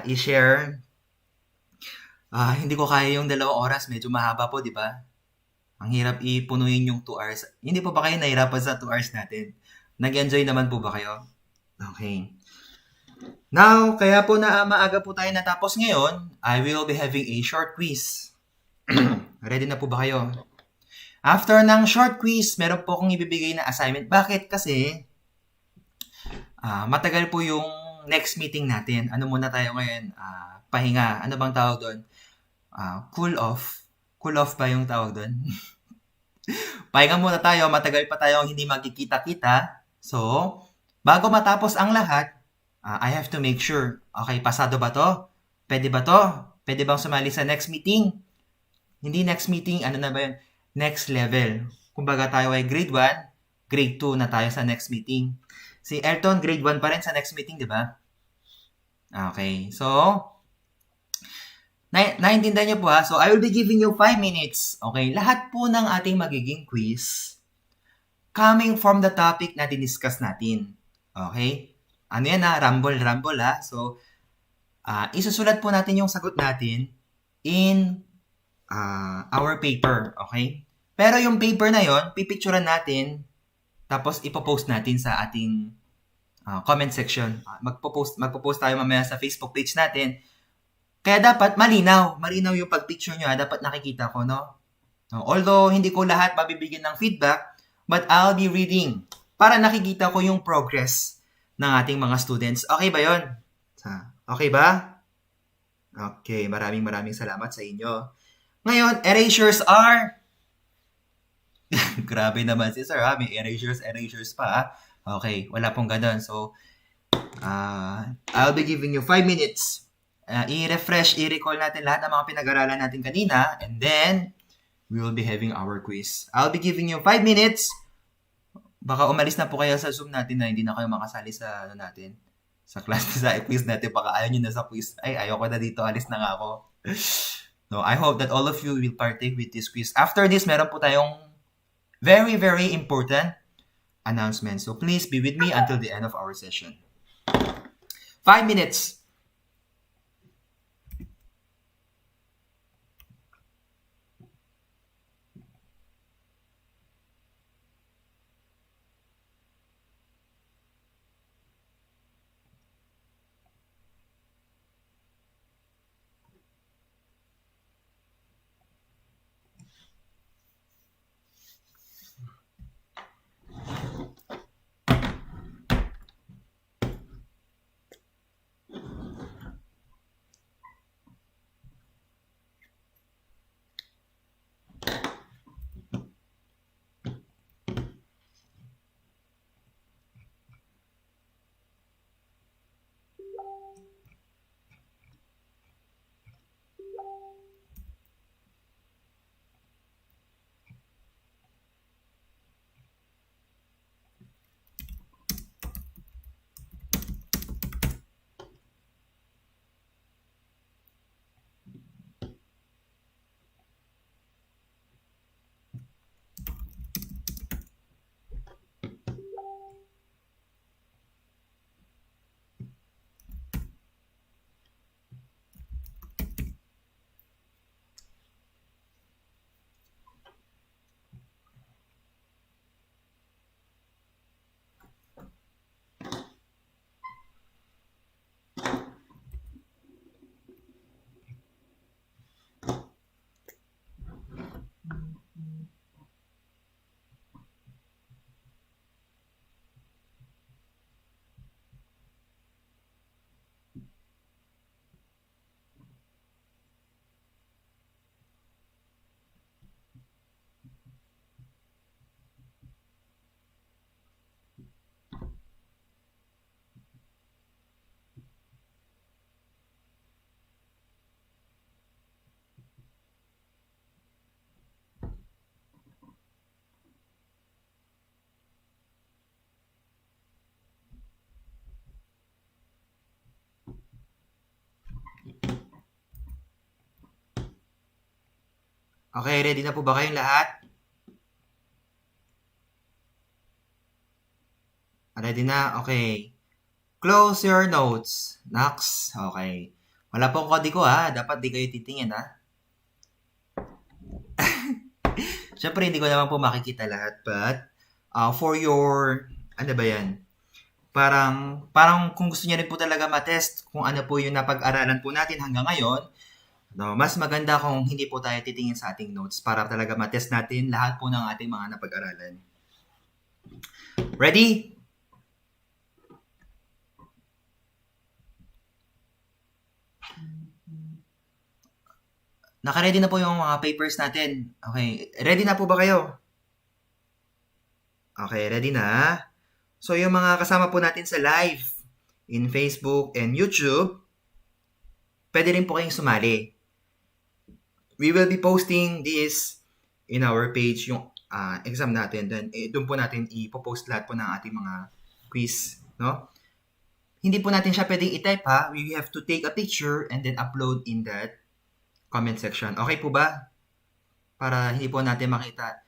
i-share. Hindi ko kaya yung 2 oras. Medyo mahaba po, di ba? Ang hirap ipunuin yung 2 hours. Hindi po ba kayo nahirapan sa 2 hours natin? Nag-enjoy naman po ba kayo? Okay. Now, kaya po na maaga po tayo natapos ngayon, I will be having a short quiz. Ready na po ba kayo? After ng short quiz, meron po akong ibibigay na assignment. Bakit? Kasi matagal po yung next meeting natin. Ano muna tayo ngayon? Pahinga. Ano bang tawag doon? Cool off. Cool off ba yung tawag doon? Pahinga muna tayo. Matagal pa tayong hindi magkikita-kita. So, bago matapos ang lahat, I have to make sure, okay, pasado ba to? Pwede ba to? Pwede bang sumali sa next meeting? Hindi next meeting, ano na ba yun? Next level. Kumbaga tayo ay grade 1, grade 2 na tayo sa next meeting. Si Elton, grade 1 pa rin sa next meeting, di ba? Okay, so, naintindihan niyo po ha? So, I will be giving you 5 minutes. Okay, lahat po ng ating magiging quiz coming from the topic na diniscuss natin. Okay? Ano yan ha? Rumble ha? So, isusulat po natin yung sagot natin in our paper. Okay? Pero yung paper na yon, pipicturean natin, tapos ipopost natin sa ating comment section. Magpo-post tayo mamaya sa Facebook page natin. Kaya dapat malinaw yung pag-picture nyo. Dapat nakikita ko, no? Although, hindi ko lahat mabibigyan ng feedback, but I'll be reading para nakikita ko yung progress ng ating mga students. Okay ba yon? Okay ba? Okay, maraming salamat sa inyo. Ngayon, erasures are... Grabe naman si sir ha, may erasures pa ha. Okay, wala pong ganun. So, I'll be giving you 5 minutes. I-refresh, i-recall natin lahat ng mga pinag-aralan natin kanina, and then, we will be having our quiz. I'll be giving you 5 minutes. Baka umalis na po kayo sa Zoom natin na hindi na kayo makasali sa natin. Sa class, sa quiz natin. Baka ayaw nyo na sa quiz. Ay, ayoko na dito. Alis na nga ako. No, I hope that all of you will partake with this quiz. After this, meron po tayong very, very important announcement. So please be with me until the end of our session. 5 minutes. Okay, ready na po ba kayong lahat? Ready na? Okay. Close your notes. Next. Okay. Wala pong kodi ko ha. Dapat di kayo titingin ha. Siyempre, hindi ko naman po makikita lahat. But, for your, ano ba yan? Parang kung gusto niya rin po talaga matest kung ano po yung napag-aralan po natin hanggang ngayon, no, mas maganda kung hindi po tayo titingin sa ating notes para talaga matest natin lahat po ng ating mga napag-aralan. Ready? Naka-ready na po yung mga papers natin. Okay. Ready na po ba kayo? Okay, ready na? So, yung mga kasama po natin sa live in Facebook and YouTube, pwede rin po kayong sumali. We will be posting this in our page, yung exam natin. Then, doon po natin ipopost lahat po ng ating mga quiz. No? Hindi po natin siya pwedeng i-type ha. We have to take a picture and then upload in that comment section. Okay po ba? Para hindi po natin makita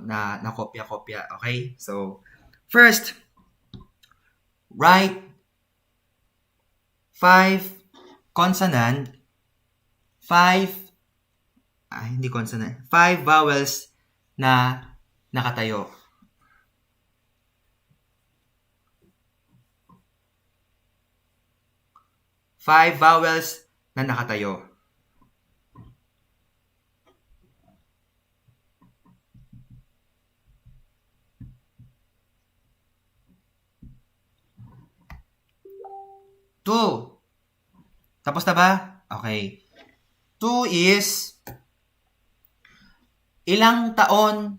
na kopya-kopya. Okay? So, first, write 5 consonant, 5 vowels na nakatayo. Five vowels na nakatayo. Two. Tapos na ba? Okay. 2 is ilang taon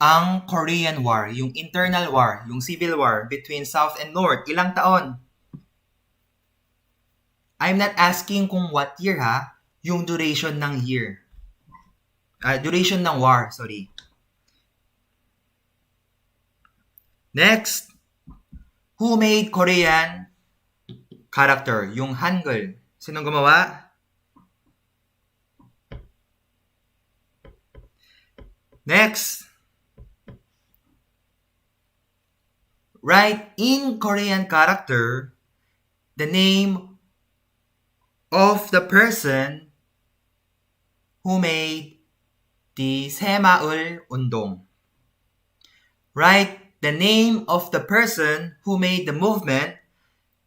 ang Korean War, yung internal war, yung civil war between South and North. Ilang taon? I'm not asking kung what year ha, yung duration ng year. Duration ng war, sorry. Next, who made Korean character, yung Hangul? Sinong gumawa? Next, write in Korean character the name of the person who made the Semaul Undong. Write the name of the person who made the movement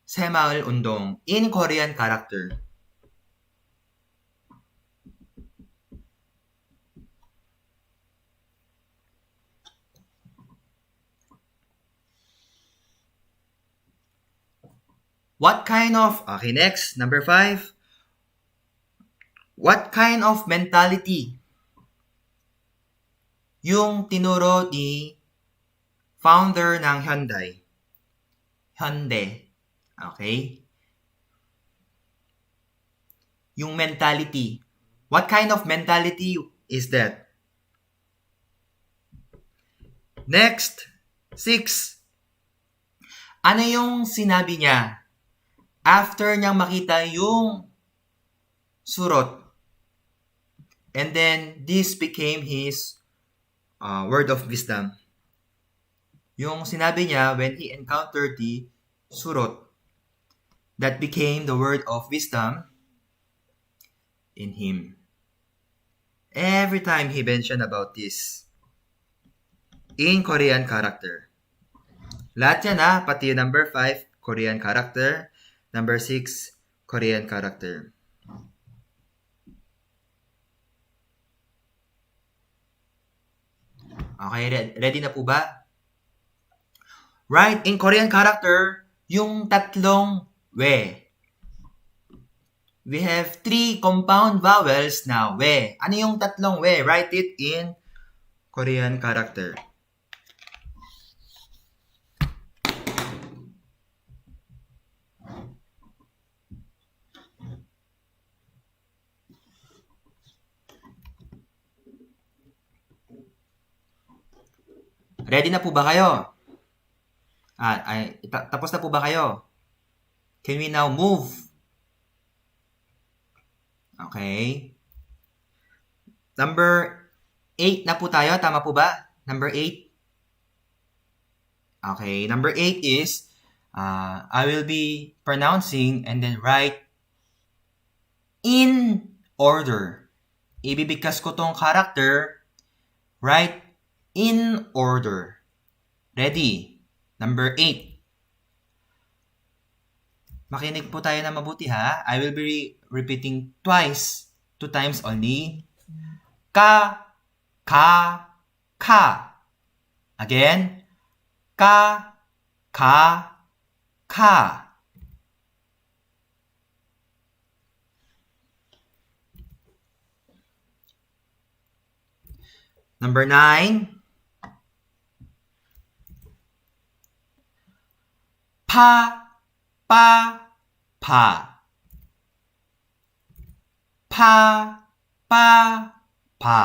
Semaul Undong in Korean character. What kind of, okay, next, number 5. What kind of mentality yung tinuro ni founder ng Hyundai? Hyundai. Okay? Yung mentality. What kind of mentality is that? Next, 6. Ano yung sinabi niya after niyang makita yung surot? And then, this became his word of wisdom. Yung sinabi niya when he encountered the surot, that became the word of wisdom in him. Every time he mentioned about this in Korean character. Lahat yan ha, pati yung number 5, Korean character. Number 6, Korean character. Okay, ready na po ba? Write in Korean character yung tatlong we. We have 3 compound vowels na we. Ano yung tatlong we? Write it in Korean character. Ready na po ba kayo? Tapos na po ba kayo? Can we now move? Okay. Number 8 na po tayo. Tama po ba? Number 8. Okay. Number 8 is, I will be pronouncing and then write in order. Ibibigkas ko tong character, write in order. Ready? Number 8. Makinig po tayo na mabuti ha. I will be repeating twice. 2 times only. Ka, ka, ka. Again. Ka, ka, ka. Number 9. Pa, pa, pa. Pa, pa, pa.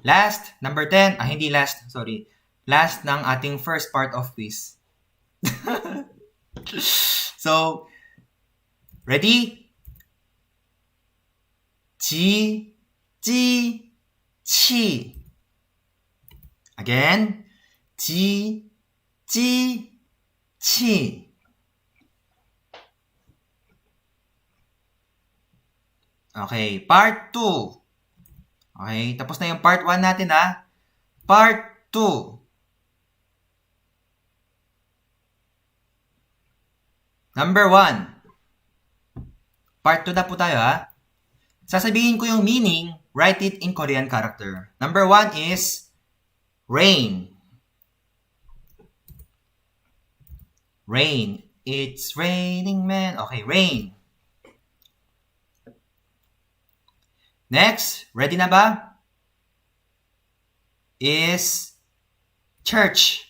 Last, number 10. Hindi last, sorry. Last ng ating first part of quiz. So, ready? Ji, ji, chi. Again. Ji, ji, chi. Okay, part 2. Okay, tapos na yung part 1 natin ha. Part 2. Number 1. Part 2 na po tayo ha. Sasabihin ko yung meaning, write it in Korean character. Number 1 is rain. Rain. It's raining, man. Okay, rain. Next, ready na ba? Is church.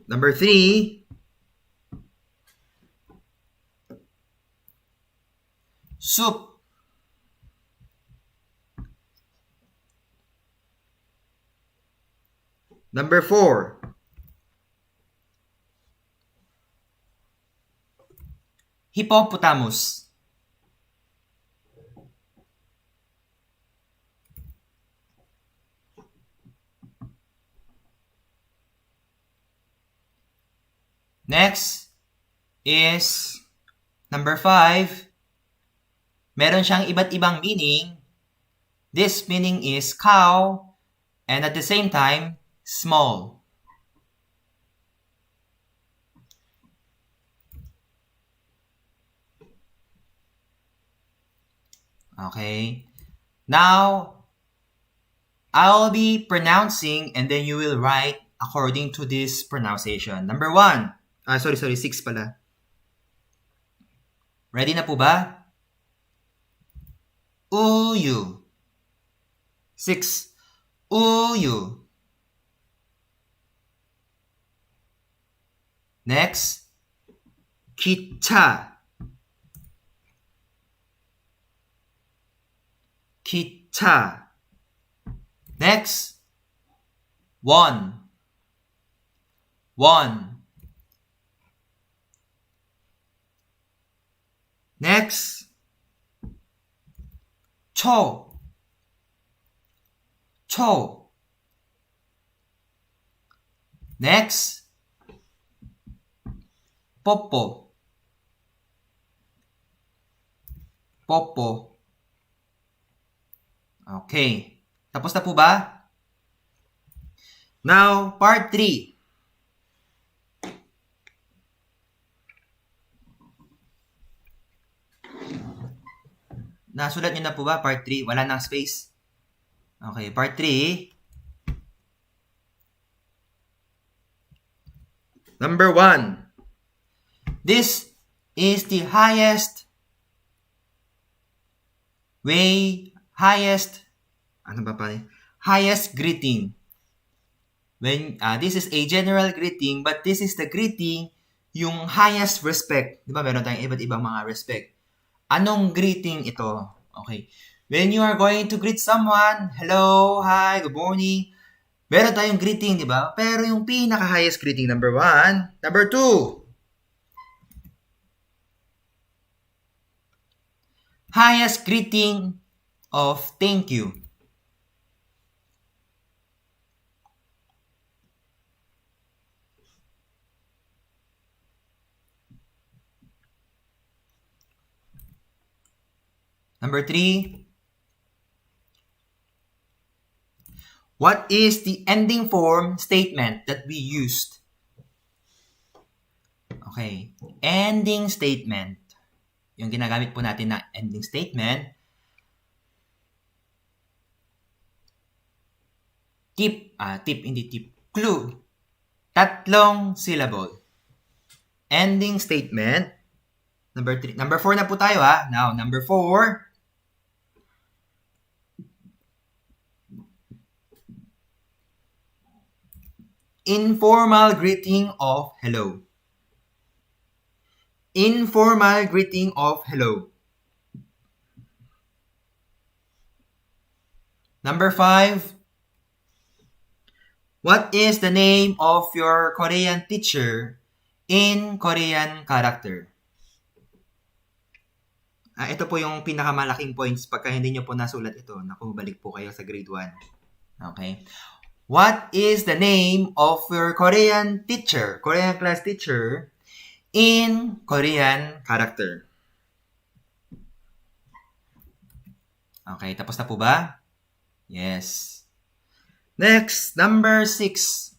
Number 3, soup. Number 4, hippopotamus. Next is number 5. Meron siyang iba't ibang meaning. This meaning is cow and at the same time, small. Okay. Now, I'll be pronouncing and then you will write according to this pronunciation. Number 1. Sorry, 6 pala. Ready na po ba? Uyu. 6. Uyu. Next. 기차. 기차. Next. 원. Next. 초. Next. 뽀뽀. Okay. Tapos na po ba? Now, part 3. Nasulat niyo na po ba? Part 3. Wala nang space. Okay, part 3. Number 1. This is the highest greeting. When this is a general greeting, but this is the greeting, yung highest respect. Di ba meron tayong iba't ibang mga respect. Anong greeting ito? Okay. When you are going to greet someone, hello, hi, good morning, Meron tayong greeting, di ba? Pero yung pinaka-highest greeting, number 1. Number 2. Highest greeting of thank you. Number 3. What is the ending form statement that we used? Okay. Ending statement. Yung ginagamit po natin na ending statement. Clue. 3 syllable. Ending statement. Number 3. Number 4 na po tayo ha. Now, number 4. Informal greeting of hello. Informal greeting of hello. Number 5. What is the name of your Korean teacher in Korean character? Ito po yung pinakamalaking points. Pagka hindi nyo po nasulat ito, naku, balik po kayo sa grade 1. Okay. What is the name of your Korean teacher, Korean class teacher, in Korean character? Okay, tapos na po ba? Yes. Next, number 6.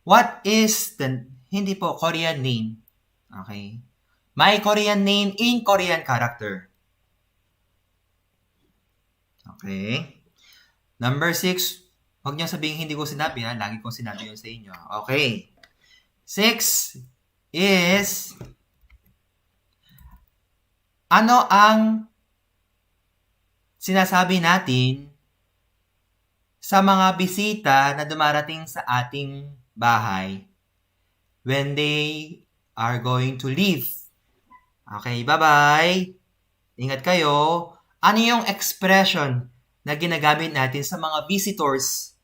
What is the, hindi po, Korean name? Okay. My Korean name in Korean character. Okay. Number 6, huwag niyo sabihin hindi ko sinabi ha. Lagi kong sinabi yun sa inyo. Okay. 6 is, ano ang sinasabi natin sa mga bisita na dumarating sa ating bahay when they are going to leave? Okay, bye-bye. Ingat kayo. Ano yung expression na ginagamit natin sa mga visitors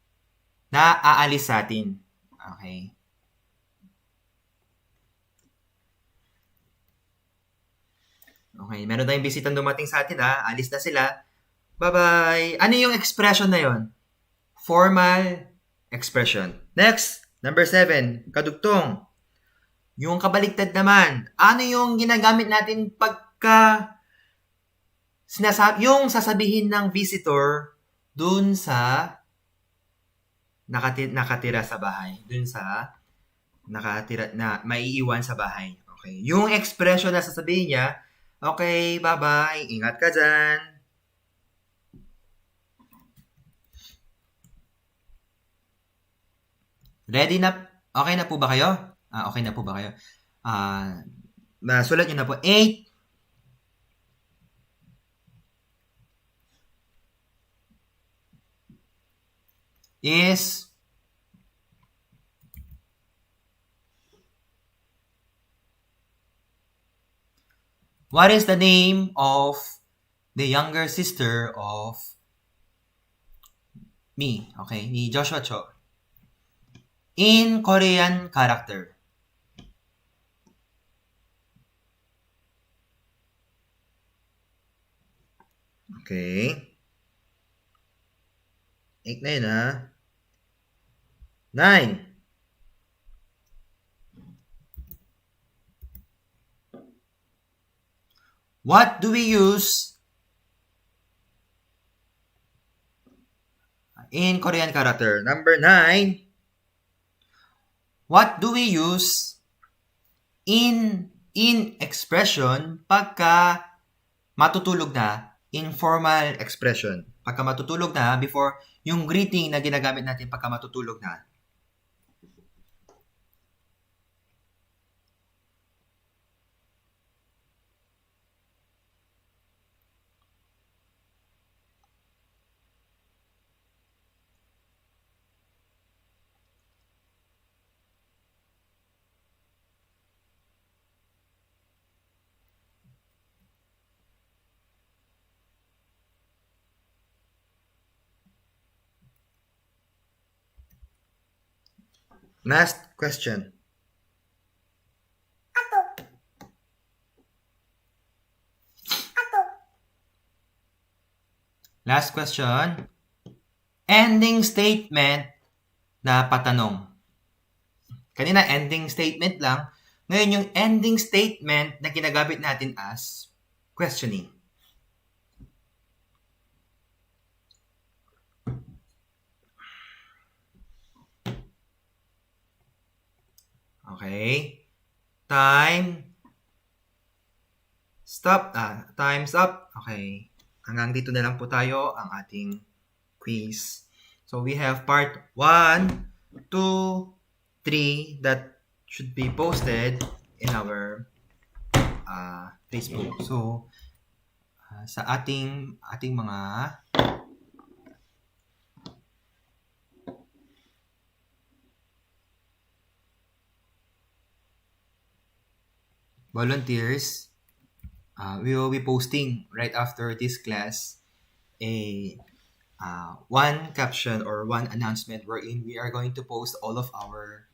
na aalis sa atin? Okay. Okay, meron tayong bisitang dumating sa atin ha. Alis na sila. Bye-bye. Ano yung expression na yon? Formal expression. Next, number 7, kadugtong. Yung kabaligtad naman, ano yung ginagamit natin pagka yung sasabihin ng visitor dun sa nakatira sa bahay. Dun sa nakatira na maiiwan sa bahay. Okay. Yung expression na sasabihin niya, okay, bye-bye, ingat ka dyan. Ready na? Okay na po ba kayo? Okay na po ba kayo? Sulat nyo na po. 8. Is what is the name of the younger sister of me? Okay, ni Joshua Cho. In Korean character. Okay. 8 na yun ha. 9. What do we use in Korean character? Number 9. What do we use in expression pagka matutulog na? Informal expression. Pagka matutulog na, before yung greeting na ginagamit natin pagka matutulog na. Last question. Last question. Ending statement na patanong. Kanina, ending statement lang. Ngayon, yung ending statement na ginagamit natin as questioning. Okay. Time's up. Okay. Hanggang dito na lang po tayo ang ating quiz. So we have part 1, 2, 3 that should be posted in our Facebook. So sa ating mga volunteers, we will be posting right after this class a one caption or one announcement wherein we are going to post all of our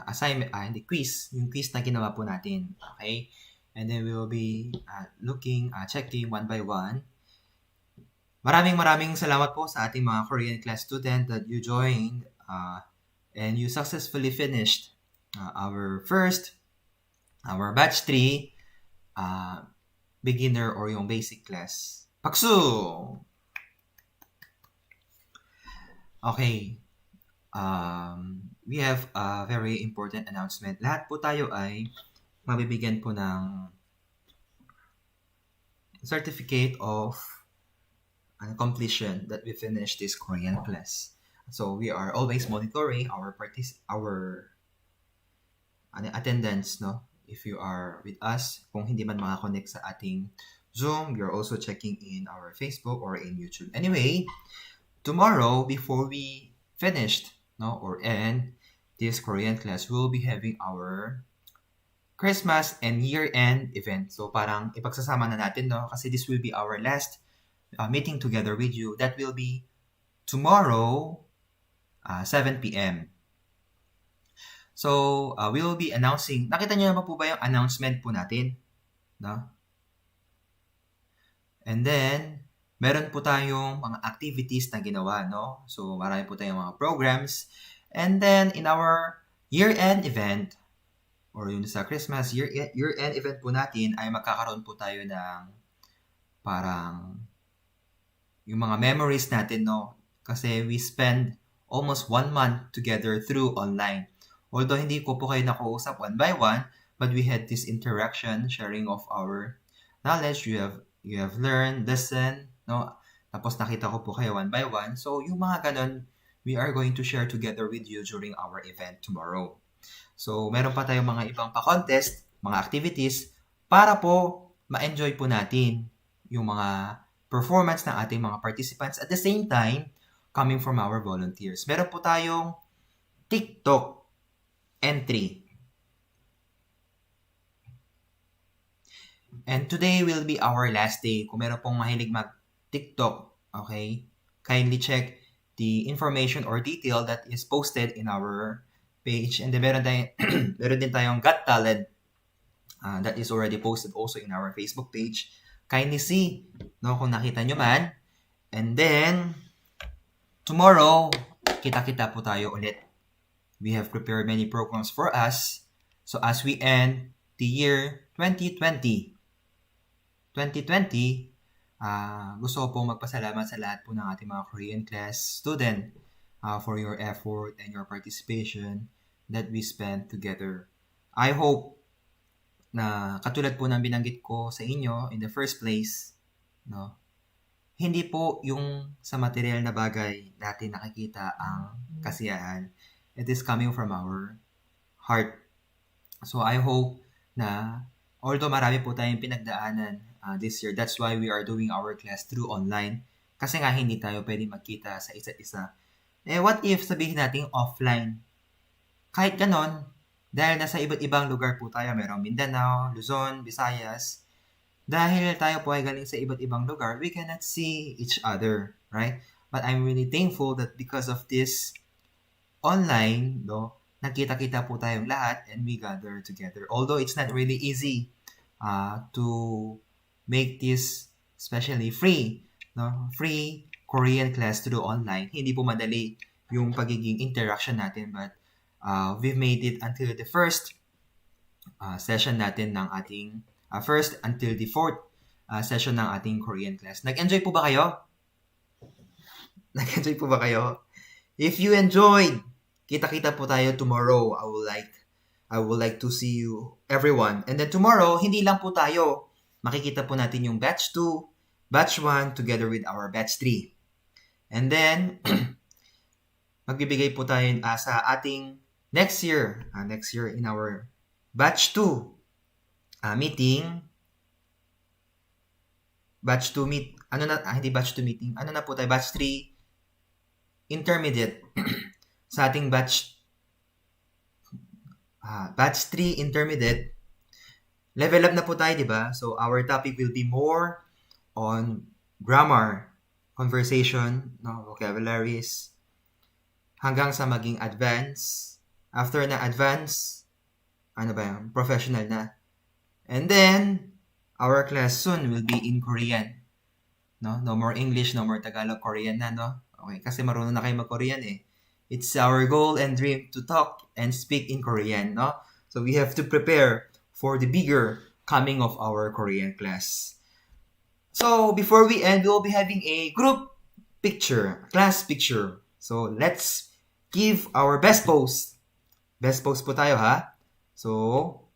assignment, hindi quiz, yung quiz na ginawa po natin. Okay? And then we will be checking one by one. Maraming salamat po sa ating mga Korean class student that you joined and you successfully finished our batch 3 beginner or yung basic class. Paksu! Okay. We have a very important announcement. Lahat po tayo ay mabibigyan po ng certificate of completion that we finished this Korean class. So we are always monitoring our attendance, no? If you are with us, kung hindi man makakonect sa ating Zoom, you're also checking in our Facebook or in YouTube. Anyway, tomorrow, before we finished, or end this Korean class, we'll be having our Christmas and year-end event. So parang ipagsasama na natin, no? Kasi this will be our last meeting together with you. That will be tomorrow, 7 p.m. So, we will be announcing. Nakita niyo naman po ba yung announcement po natin? No? And then, meron po tayong mga activities na ginawa, no? So, marami po tayong mga programs. And then, in our year-end event, or yun sa Christmas year-end event po natin, ay magkakaroon po tayo ng parang yung mga memories natin, no? Kasi we spend almost 1 month together through online. Although hindi ko po kayo nakausap one by one, but we had this interaction, sharing of our knowledge. You have learned, listened, no? Tapos nakita ko po kayo one by one. So, yung mga ganun, we are going to share together with you during our event tomorrow. So, meron pa tayong mga ibang pa-contest, mga activities, para po ma-enjoy po natin yung mga performance ng ating mga participants. At the same time, coming from our volunteers. Meron po tayong TikTok entry. And today will be our last day. Kung meron pong mahilig mag-TikTok, okay, kindly check the information or detail that is posted in our page. And then meron din tayong Got Talent that is already posted also in our Facebook page. Kindly see, no, kung nakita nyo man. And then, tomorrow, kita-kita po tayo ulit. We have prepared many programs for us. So as we end the year 2020, gusto ko pong magpasalamat sa lahat po ng ating mga Korean class student for your effort and your participation that we spent together. I hope na katulad po ng binanggit ko sa inyo in the first place, no, hindi po yung sa material na bagay natin nakikita ang kasiyahan. It is coming from our heart. So I hope na although marami po tayong pinagdaanan this year, that's why we are doing our class through online. Kasi nga hindi tayo pwede magkita sa isa't isa. What if sabihin natin offline? Kahit ganon, dahil nasa iba't ibang lugar po tayo, merong Mindanao, Luzon, Visayas, dahil tayo po ay galing sa iba't ibang lugar, we cannot see each other, right? But I'm really thankful that because of this online, no, nagkita-kita po tayong lahat and we gather together. Although it's not really easy to make this especially free, no, free Korean class to do online. Hindi po madali yung pagiging interaction natin, but we've made it until the first session natin ng ating first until the fourth session ng ating Korean class. Nag-enjoy po ba kayo? Nag-enjoy po ba kayo? If you enjoyed, kita-kita po tayo tomorrow. I would like to see you everyone. And then tomorrow, hindi lang po tayo. Makikita po natin yung batch 2, batch 1 together with our batch 3. And then magbibigay po tayo sa ating next year in our batch 2 meeting. Batch 2 meet hindi batch 2 meeting. Ano na po tayo? Batch 3 intermediate. Sa ating batch 3 intermediate, level up na po tayo, di ba? So our topic will be more on grammar, conversation, no, vocabularies, hanggang sa maging advanced. After na advanced, professional na. And then our class soon will be in Korean. No more English, no more Tagalog, Korean na, no? Okay, kasi marunong na kayo mag-Korean eh. It's our goal and dream to talk and speak in Korean, no? So we have to prepare for the bigger coming of our Korean class. So before we end, we'll be having a group picture, class picture. So let's give our best pose. Best pose po tayo, ha? So